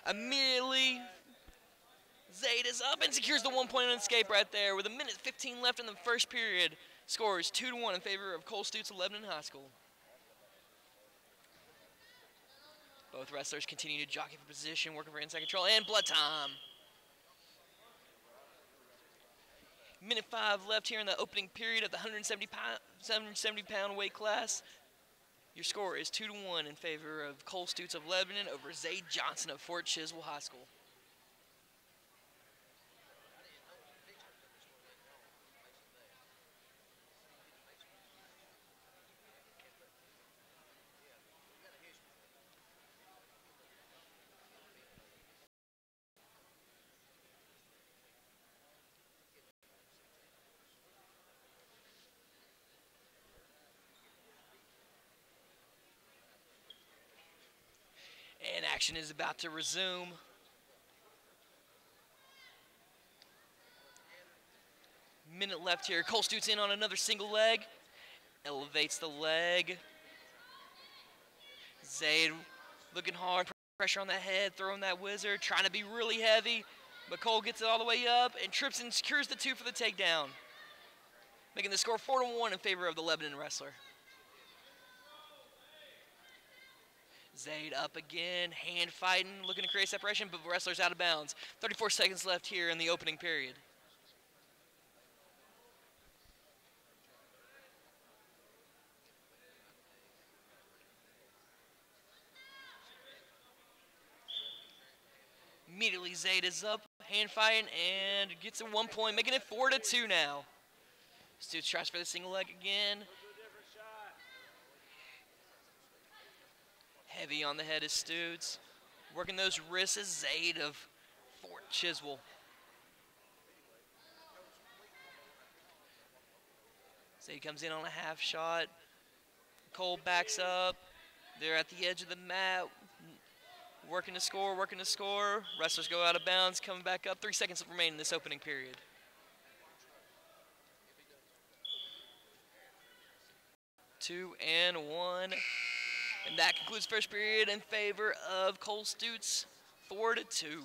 Immediately, Zayd is up and secures the 1 point on escape right there. With a minute 15 left in the first period, scores 2-1 in favor of Cole Stutes of Lebanon High School. Both wrestlers continue to jockey for position, working for inside control, and blood time. Minute 5 left here in the opening period of the 170-pound weight class. Your score is 2-1 in favor of Cole Stutes of Lebanon over Zay Johnson of Fort Chiswell High School. And action is about to resume. Minute left here. Cole Stutes in on another single leg. Elevates the leg. Zayd looking hard, pressure on that head, throwing that wizard, trying to be really heavy. But Cole gets it all the way up and trips and secures the 2 for the takedown. Making the score 4-1 in favor of the Lebanon wrestler. Zayd up again, hand fighting, looking to create separation, but the wrestler's out of bounds. 34 seconds left here in the opening period. Immediately Zayd is up, hand fighting, and gets a 1 point, making it 4-2 now. Stutes tries for the single leg again. Heavy on the head is Stutes. Working those wrists is Zayd of Fort Chiswell. Zayd comes in on a half shot. Cole backs up. They're at the edge of the mat. Working to score, working to score. Wrestlers go out of bounds, coming back up. 3 seconds remain in this opening period. Two and one. And that concludes first period in favor of Cole Stutes, 4-2.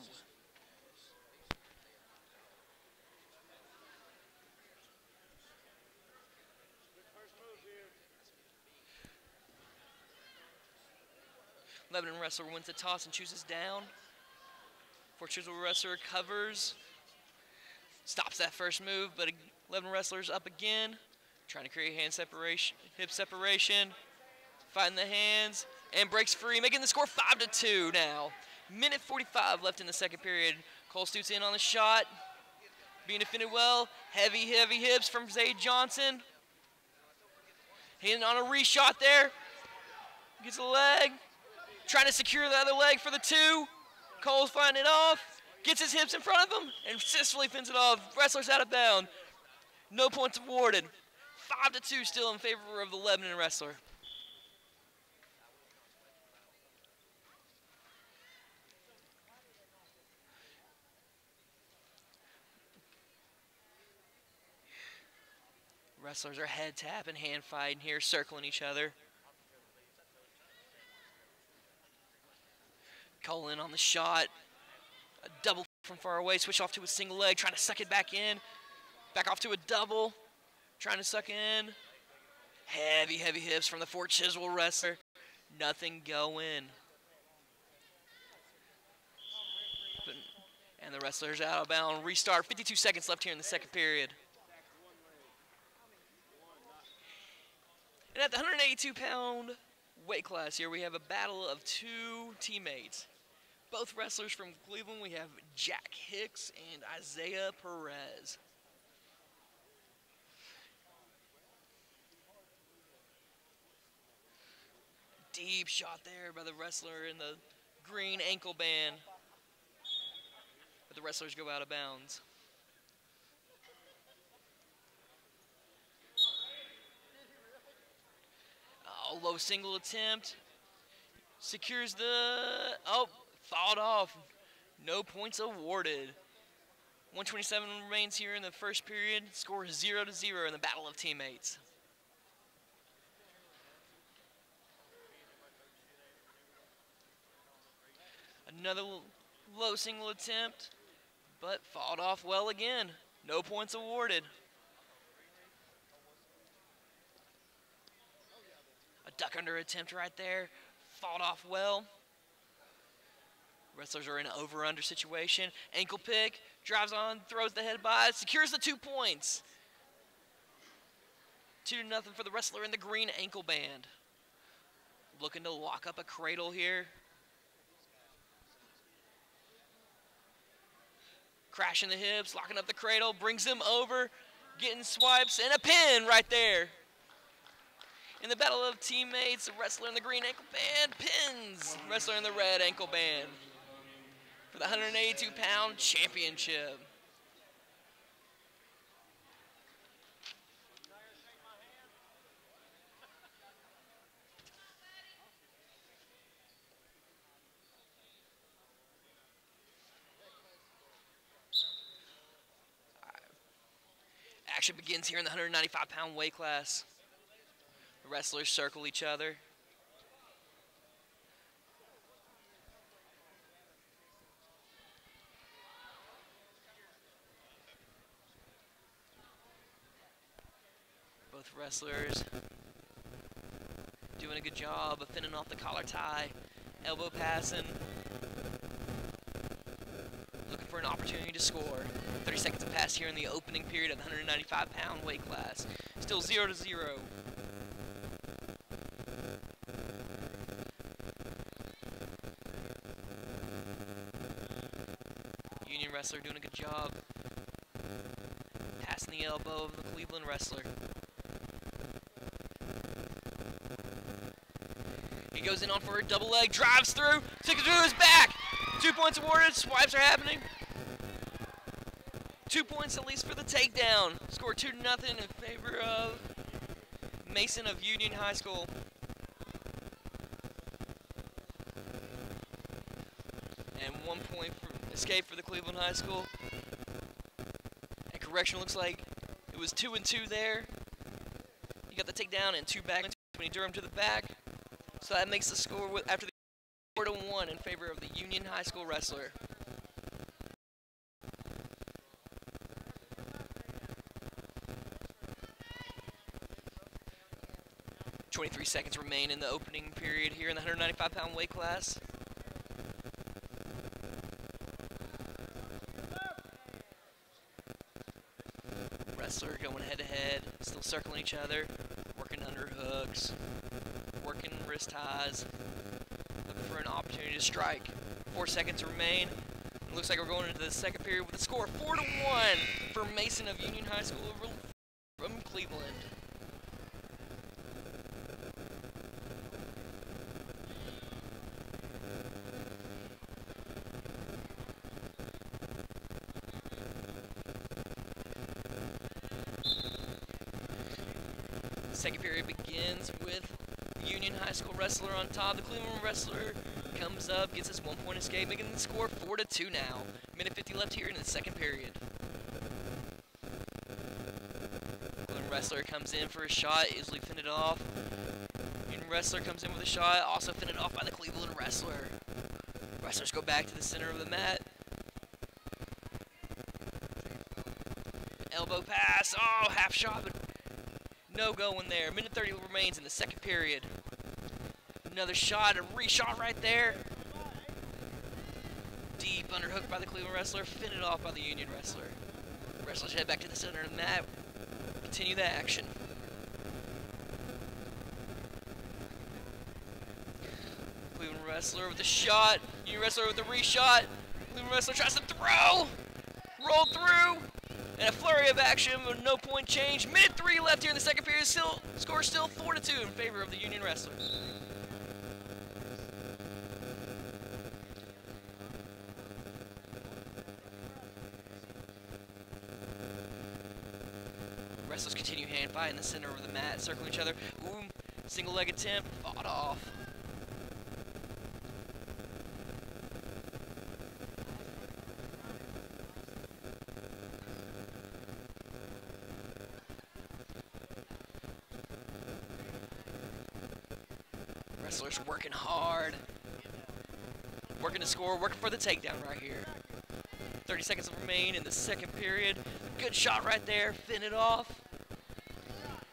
Lebanon wrestler wins the toss and chooses down. Fort Chiswell wrestler covers. Stops that first move, but Lebanon wrestler's up again. Trying to create hand separation, hip separation. Fighting the hands, and breaks free, making the score 5-2 now. Minute 45 left in the second period. Cole Stutes in on the shot. Being defended well. Heavy hips from Zayd Johnson. Hitting on a reshot there. Gets a leg. Trying to secure the other leg for the two. Cole's fighting it off. Gets his hips in front of him and successfully fins it off. Wrestler's out of bounds. No points awarded. 5-2 still in favor of the Lebanon wrestler. Wrestlers are head tapping, hand fighting here, circling each other. Cole in on the shot. A double from far away, switch off to a single leg, trying to suck it back in. Back off to a double, trying to suck in. Heavy hips from the Fort Chiswell wrestler. Nothing going. And the wrestler's out of bounds. Restart, 52 seconds left here in the second period. And at the 182-pound weight class here, we have a battle of two teammates. Both wrestlers from Cleveland. We have Jack Hicks and Isaiah Perez. Deep shot there by the wrestler in the green ankle band. But the wrestlers go out of bounds. Oh, low single attempt. Secures the... Oh, fouled off. No points awarded. 127 remains here in the first period. Score is 0-0 in the battle of teammates. Another low single attempt, but fought off well again. No points awarded. A duck under attempt right there. Fought off well. Wrestlers are in an over-under situation. Ankle pick, drives on, throws the head by, secures the 2 points. 2-0 for the wrestler in the green ankle band. Looking to lock up a cradle here. Crashing the hips, locking up the cradle, brings him over, getting swipes, and a pin right there. In the battle of teammates, the wrestler in the green ankle band pins wrestler in the red ankle band for the 182-pound championship. Action begins here in the 195-pound weight class. The wrestlers circle each other. Both wrestlers doing a good job of fending off the collar tie, elbow passing, looking for an opportunity to score. 30 seconds have passed here in the opening period of the 195-pound weight class. Still 0-0. wrestler doing a good job. Passing the elbow of the Cleveland wrestler. He goes in on for a double leg, drives through, takes it to his back. 2 points awarded, swipes are happening. 2 points at least for the takedown. Score 2-0 in favor of Mason of Union High School. And 1 point for escape for the Cleveland High School. And correction, looks like it was 2 and 2 there. He got the takedown and 2 back when he drew him to the back. So that makes the score after the 4-1 in favor of the Union High School wrestler. .23 seconds remain in the opening period here in the 195-pound weight class. Wrestler going head-to-head, still circling each other, working underhooks, working wrist ties, looking for an opportunity to strike. 4 seconds remain. It looks like we're going into the second period with a score of 4-1 for Mason of Union High School from Cleveland. Second period begins with the Union High School wrestler on top. The Cleveland wrestler comes up, gets his 1 point escape, making the score 4-2 now. Minute 50 left here in the second period. Cleveland wrestler comes in for a shot, easily fended off. Union wrestler comes in with a shot, also fended off by the Cleveland wrestler. Wrestlers go back to the center of the mat. Elbow pass, oh, half shot, but no going there. Minute 30 remains in the second period. Another shot, a re-shot right there. Deep underhook by the Cleveland wrestler, fended off by the Union wrestler. Wrestlers head back to the center of the mat. Continue the action. Cleveland wrestler with a shot. Union wrestler with a re-shot. Cleveland wrestler tries to throw. Roll through. And a flurry of action with no point change. Minute 3 left here in the second period. Score still 4-2 in favor of the Union wrestlers. Wrestlers continue hand fight in the center of the mat, circling each other. Ooh, single leg attempt, fought off. Wrestlers working hard. Working to score, working for the takedown right here. 30 seconds remain in the second period. Good shot right there, fended off.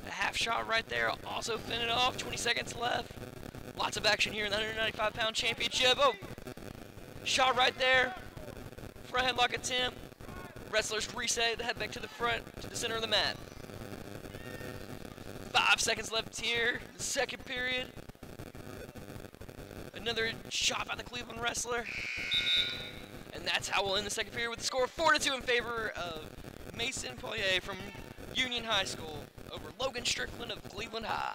A half shot right there, also fended off. 20 seconds left. Lots of action here in the 195-pound championship. Oh, shot right there. Front headlock attempt. Wrestlers reset, head back to the front, to the center of the mat. 5 seconds left here, the second period. Another shot by the Cleveland wrestler. And that's how we'll end the second period with the score of 4-2 in favor of Mason Poirier from Union High School over Logan Strickland of Cleveland High.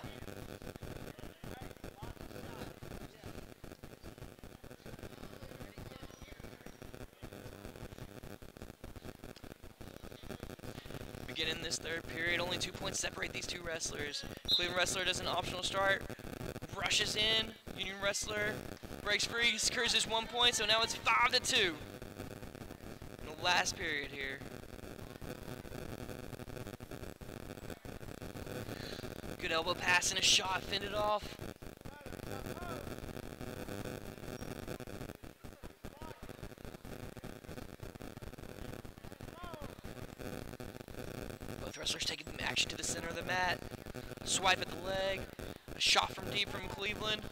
Beginning this third period, only 2 points separate these two wrestlers. Cleveland wrestler does an optional start, rushes in. Union wrestler breaks free, secures his 1 point, so now it's 5-2 in the last period here. Good elbow pass and a shot, fended off. Both wrestlers taking action to the center of the mat. Swipe at the leg. A shot from deep from Cleveland.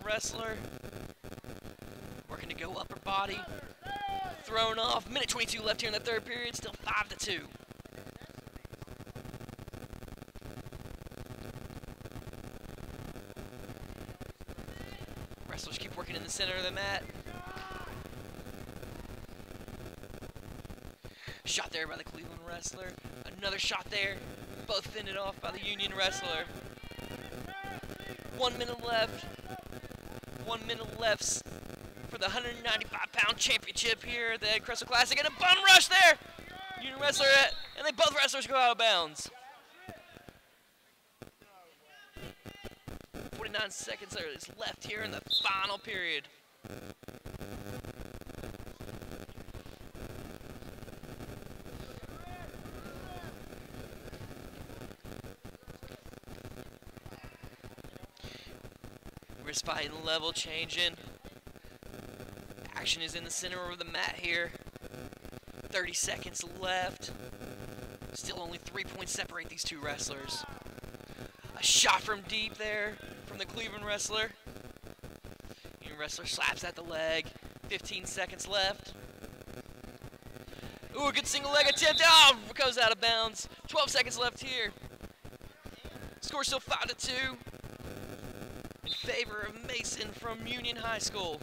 Wrestler. Working to go upper body. Thrown off. Minute 22 left here in the third period. Still 5-2. Wrestlers keep working in the center of the mat. Shot there by the Cleveland wrestler. Another shot there. Both fended off by the Union wrestler. 1 minute left. 1 minute left for the 195-pound championship here at the Ed Cressel Classic. And a bum rush there. Union wrestler, and they both wrestlers go out of bounds. 49 seconds is left here in the final period. Wrist fighting level changing. Action is in the center of the mat here. 30 seconds left. Still only 3 points separate these two wrestlers. A shot from deep there from the Cleveland wrestler. Union wrestler slaps at the leg. 15 seconds left. Ooh, a good single leg attempt. Oh, goes out of bounds. 12 seconds left here. Score still 5-2 in favor of Mason from Union High School.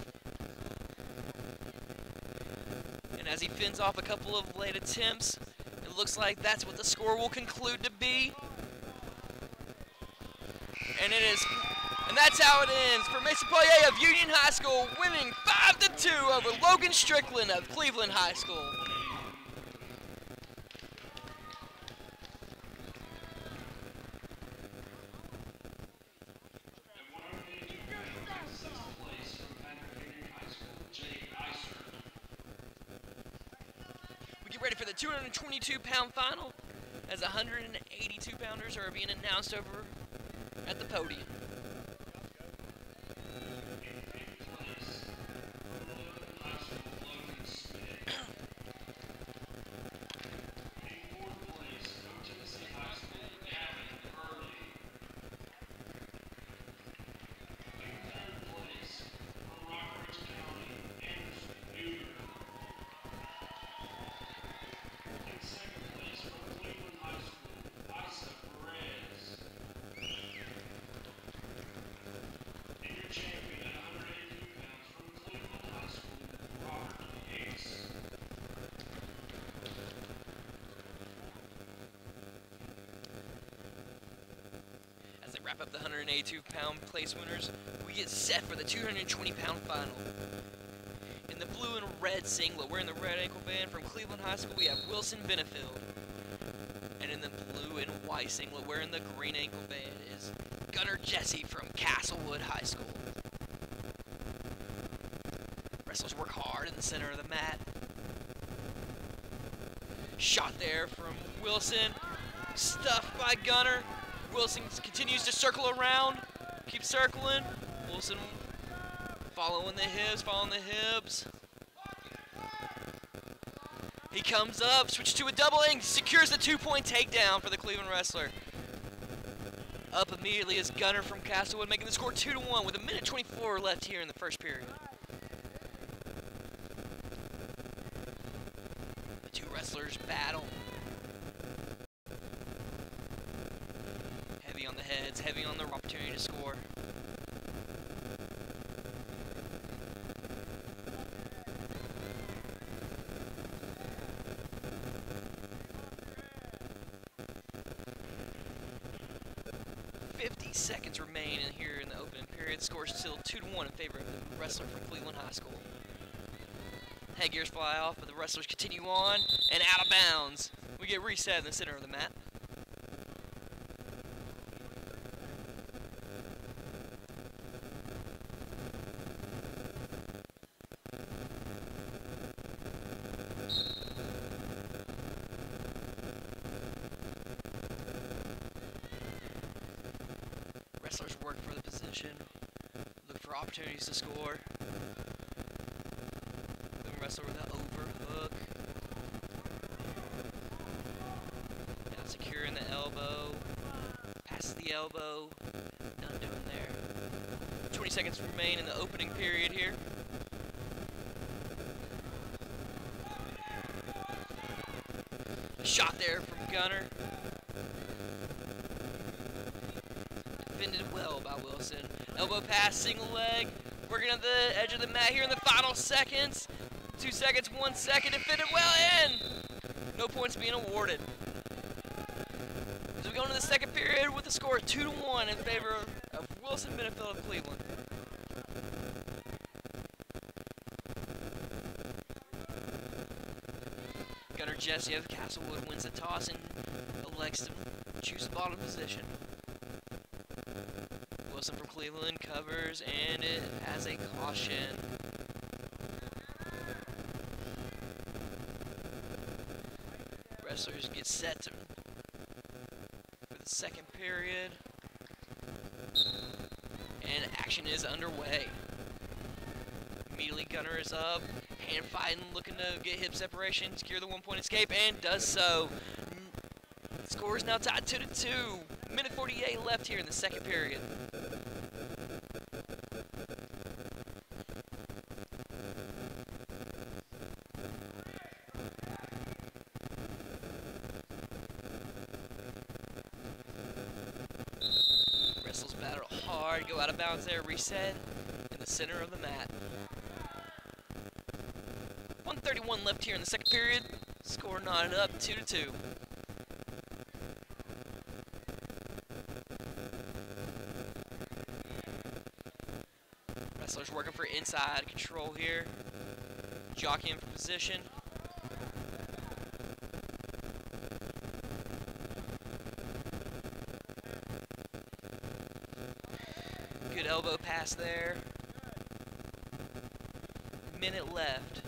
And as he fends off a couple of late attempts, it looks like that's what the score will conclude to be. And it is, and that's how it ends for Mason Poirier of Union High School, winning 5-2 over Logan Strickland of Cleveland High School. We get ready for the 222-pound final as 182-pounders are being announced over at the podium. Wrap up the 182-pound place winners, we get set for the 220-pound final. In the blue and red singlet, wearing the red ankle band from Cleveland High School, we have Wilson Benefield. And in the blue and white singlet, wearing the green ankle band, is Gunnar Jesse from Castlewood High School. Wrestlers work hard in the center of the mat. Shot there from Wilson, stuffed by Gunnar. Wilson continues to circle around, keeps circling. Wilson following the hips, He comes up, switches to a doubling, secures the 2-point takedown for the Cleveland wrestler. Up immediately is Gunnar from Castlewood, making the score 2-1 with 1:24 left here in the first period. The two wrestlers battle. Heavy on the heads, heavy on the opportunity to score. Seconds remain in here in the opening period. Score still 2-1 in favor of the wrestler from Cleveland High School. Headgears fly off, but the wrestlers continue on and out of bounds. We get reset in the center of the mat. Wrestlers work for the position, look for opportunities to score. The wrestler with an overhook. Now securing the elbow. Passes the elbow. Nothing doing there. 20 seconds remain in the opening period here. A shot there from Gunnar. Defended well by Wilson. Elbow pass, single leg. Working at the edge of the mat here in the final seconds. 2 seconds, 1 second. Defended well in. No points being awarded. So we go into the second period with a score of 2-1 in favor of Wilson Benefield of Cleveland. Gunner Jesse of Castlewood wins the toss and elects to choose the bottom position. Wilson from Cleveland covers, and it has a caution. Wrestlers get set for the second period, and action is underway. Immediately Gunner is up, hand fighting, looking to get hip separation, secure the 1-point escape, and does so. Score is now tied 2-2. Minute 48 left here in the second period. Wrestles battle hard, go out of bounds there, reset in the center of the mat. 1:31 left here in the second period. Score knotted up 2-2. Wrestlers working for inside control here. Jockeying for position. Good elbow pass there. Minute left.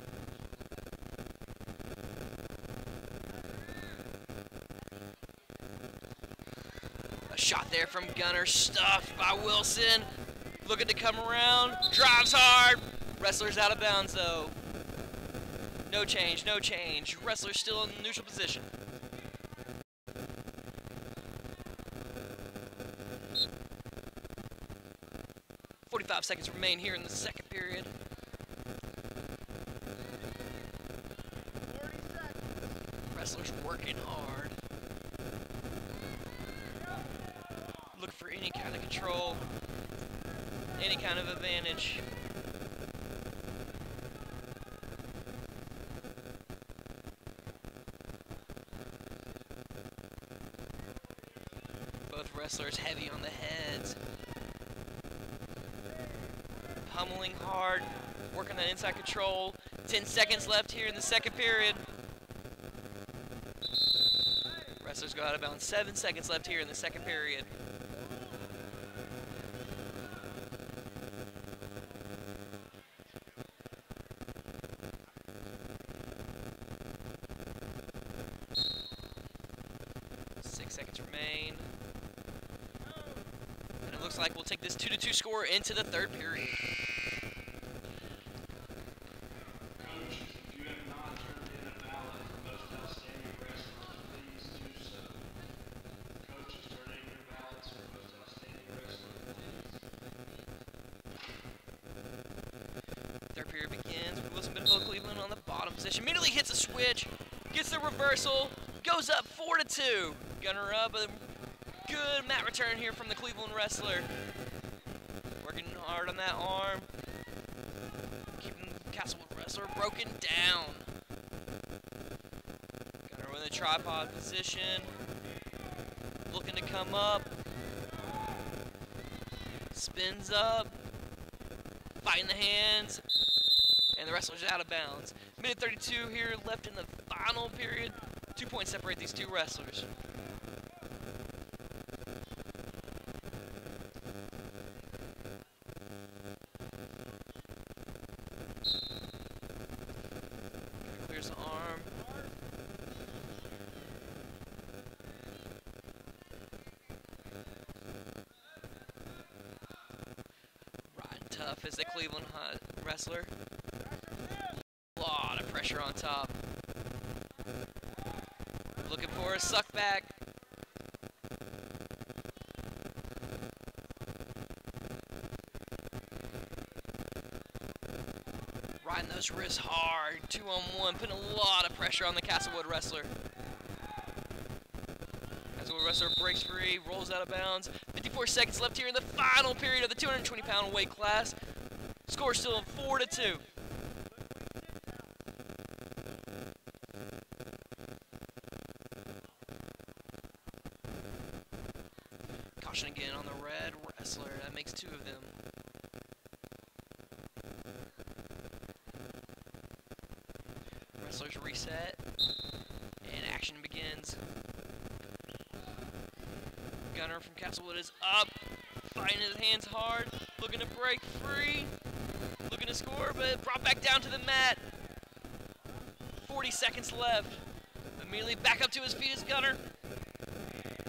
A shot there from Gunner, stuffed by Wilson. Looking to come around, drives hard. Wrestler's out of bounds though. No change, no change. Wrestler's still in neutral position. .45 seconds remain here in the second period. Wrestlers working hard. Look for any kind of control, any kind of advantage. Both wrestlers heavy on the heads. Pummeling hard, working that inside control. 10 seconds left here in the second period. Wrestlers go out of bounds. 7 seconds left here in the second period. Seconds remain. And it looks like we'll take this 2-2 score into the third period. Coach, if you have not turned in a ballot for most outstanding wrestler, please do so. Coaches, turn in your ballots for most outstanding wrestler, please. Third period begins with Wilson Benefield Cleveland on the bottom position. Immediately hits a switch, gets the reversal, goes up 4-2. Gunner up, a good mat return here from the Cleveland wrestler. Working hard on that arm. Keeping Castlewood wrestler broken down. Gunner in the tripod position. Looking to come up. Spins up. Fighting the hands. And the wrestler's out of bounds. Minute 32 here left in the final period. 2 points separate these two wrestlers. Clears the arm. Riding tough as the Cleveland wrestler. A lot of pressure on top. Looking for a suck back. Riding those wrists hard, 2-on-1, putting a lot of pressure on the Castlewood wrestler. Castlewood wrestler breaks free, rolls out of bounds. 54 seconds left here in the final period of the 220-pound weight class. Score still 4-2. Caution again on the red wrestler. That makes 2 of them. Wrestlers reset. And action begins. Gunner from Castlewood is up. Fighting his hands hard. Looking to break free. Looking to score, but brought back down to the mat. 40 seconds left. Immediately back up to his feet is Gunner.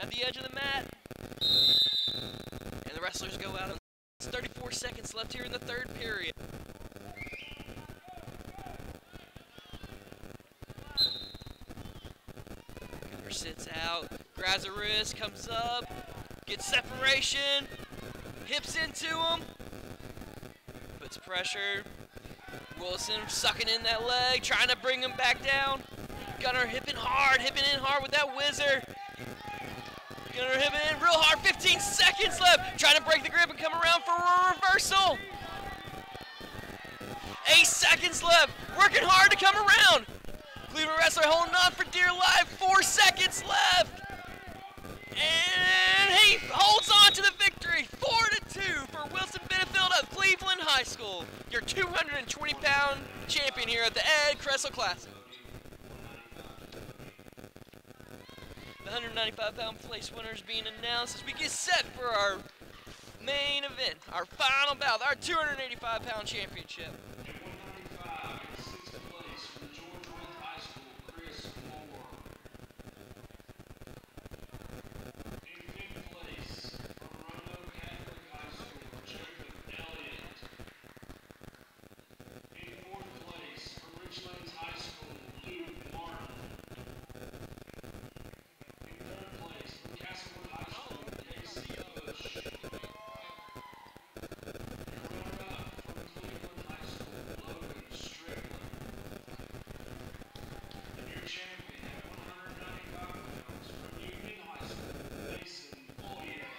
At the edge of the mat. And the wrestlers go out. It's 34 seconds left here in the 3rd period. Gunner sits out. Grabs a wrist. Comes up. Gets separation. Hips into him. Puts pressure. Wilson sucking in that leg. Trying to bring him back down. Gunner hipping in hard with that whizzer. Gunner hipping in real hard, 15 seconds left. Trying to break the grip and come around for a reversal. 8 seconds left, working hard to come around. Cleveland wrestler holding on for dear life, 4 seconds left. And he holds on to the victory, 4-2 for Wilson Benefield of Cleveland High School. Your 220-pound champion here at the Ed Cressel Classic. The 195-pound place winners being announced as we get set for our main event, our final bout, our 285-pound championship. At 195, in 6th place from George Wythe High School, Chris Moore. In 5th place from Roanoke Catholic High School, Jacob Elliott. In 4th place from Richlands High School, Luke Martin. In 3rd place from Castlewood High School, Casey Bush. Runner-up from Cleveland High School, Logan Strickland. And your champion at 195 pounds from Union High School, Mason Boyer.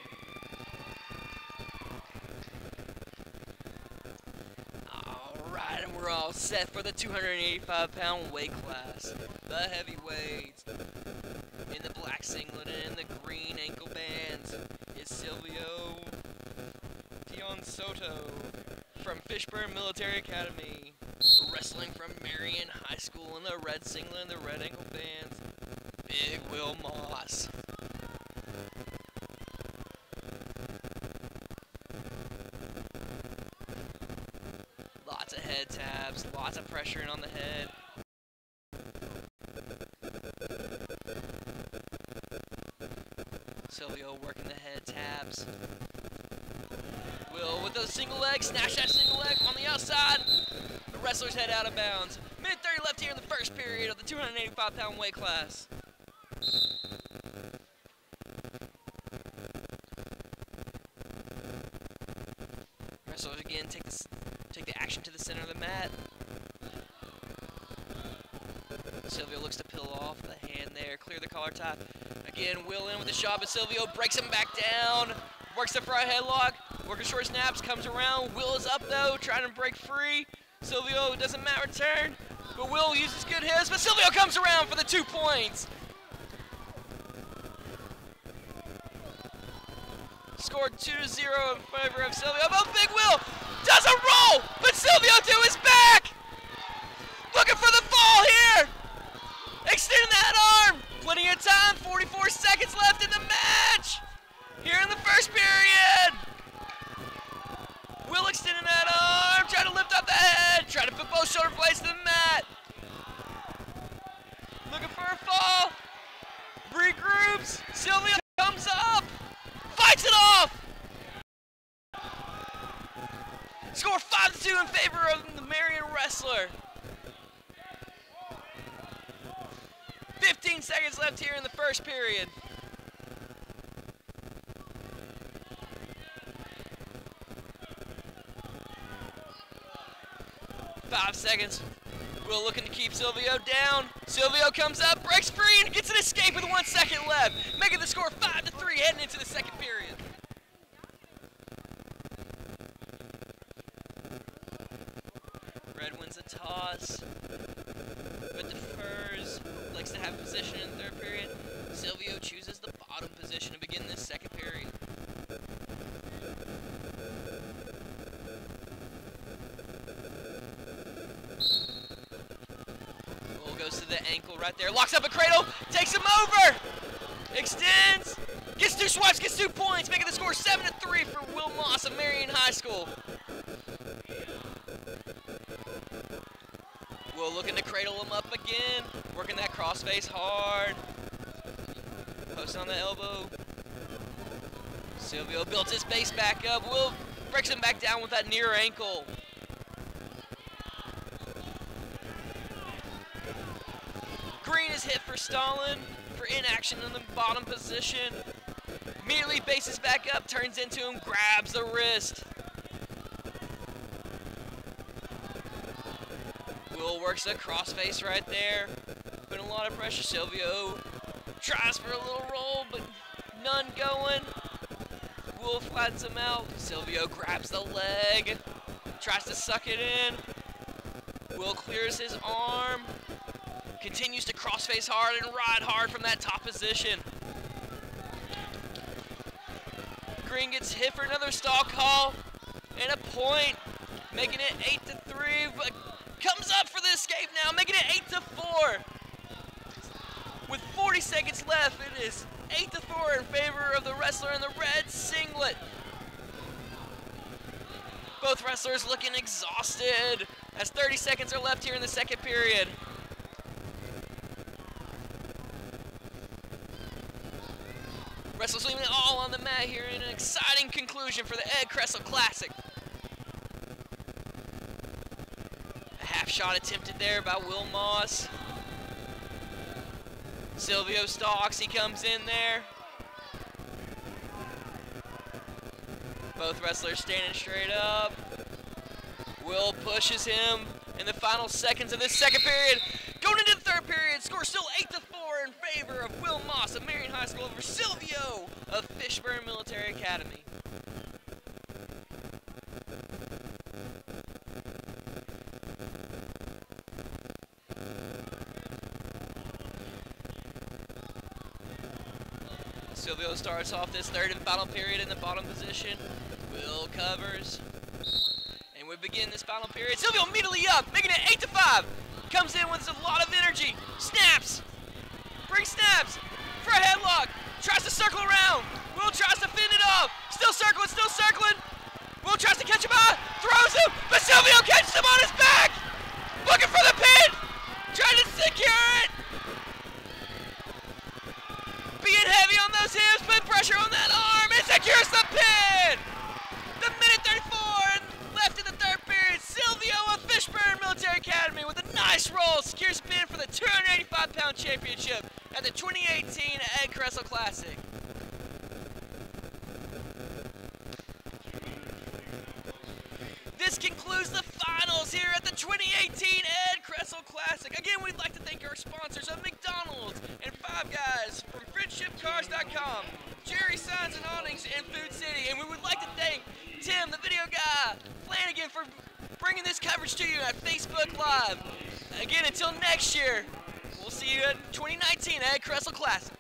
Alright, and we're all set for the 285-pound weight class. The heavyweights. In the black singlet and the green ankle bands is Silvio Dion Soto from Fishburne Military Academy. Wrestling from Marion High School in the red singlet and the red ankle bands, Big Will Moss. Lots of head taps, lots of pressuring on the head. Silvio working the head taps. Will with a single leg, snatch that single leg on the outside. The wrestlers head out of bounds. Minute 30 left here in the 1st period of the 285-pound weight class. Wrestlers again take the action to the center of the mat. Silvio looks to peel off the hand there, clear the collar tie. Again, Will in with the shot, but Silvio breaks him back down. Works the front headlock, working short snaps, comes around. Will is up though, trying to break free. Silvio doesn't mat return, but Will uses good hits, but Silvio comes around for the 2 points. Scored 2-0 in favor of Silvio, but Big Will does a roll, but Silvio to his back. Looking for the fall here. Extending that arm. Plenty of time, 44 seconds left in the match. Here in the 1st period. Will extending that arm, trying to lift up the head, trying to put both shoulder blades to the mat. Looking for a fall. Regroups. Silvio comes up. Fights it off. Score 5-2 in favor of the Marion wrestler. 15 seconds left here in the 1st period. Five seconds. Will looking to keep Silvio down. Silvio comes up, breaks free, and gets an escape with 1 second left, making the score 5-3 heading into the 2nd period. Red wins a toss, but defers, likes to have position in the 3rd period. Silvio chooses the bottom position to begin this 2nd period. the ankle right there. Locks up a cradle, takes him over, extends, gets 2 swipes, gets 2 points, making the score 7-3 for Will Moss of Marion High School. Will looking to cradle him up again, working that crossface hard. Posting on the elbow. Silvio builds his base back up. Will breaks him back down with that near ankle. Green is hit for Stalin for inaction in the bottom position. Immediately bases back up, turns into him, grabs the wrist. Will works the crossface right there, putting a lot of pressure. Silvio tries for a little roll, but none going. Will flattens him out. Silvio grabs the leg, tries to suck it in. Will clears his arm, continues to crossface hard and ride hard from that top position. Green gets hit for another stall call and a point, making it 8-3, but comes up for the escape now, making it 8-4. With 40 seconds left, it is 8-4 in favor of the wrestler in the red singlet. Both wrestlers looking exhausted as 30 seconds are left here in the second period. Wrestlers leaving it all on the mat here in an exciting conclusion for the Ed Cressel Classic. A half shot attempted there by Will Moss. Silvio stalks, he comes in there. Both wrestlers standing straight up. Will pushes him in the final seconds of this second period. Going into the third period, score still 8-4 in favor of Will Moss of Marion High School over Silvio of Fishburne Military Academy. Silvio starts off this third and final period in the bottom position. Will covers. And we begin this final period. Silvio immediately up, making it 8-5. Comes in with a lot of energy. Snaps. Brings snaps. For a headlock. Tries to circle around. Will tries to fend it off. Still circling, still circling. Will tries to catch him out. Throws him. But Silvio catches him on his back. Looking for the pin. Trying to secure it. Being heavy on those hips. Putting pressure on that arm. And secures the pin. The minute 34 left in the third period. Silvio of Fishburne Military Academy with a nice roll secures a pin for the 285-pound championship at the 2018 Ed Cressel Classic. This concludes the finals here at the 2018 Ed Cressel Classic. Again, we'd like to thank our sponsors of McDonald's and Five Guys from FriendshipCars.com, Jerry Signs and Awnings, and Food City. And we would like to thank Tim, the video guy, Flanagan, for bringing this coverage to you at Facebook Live. Again, until next year, we'll see you at 2019 Ed Cressel Classic.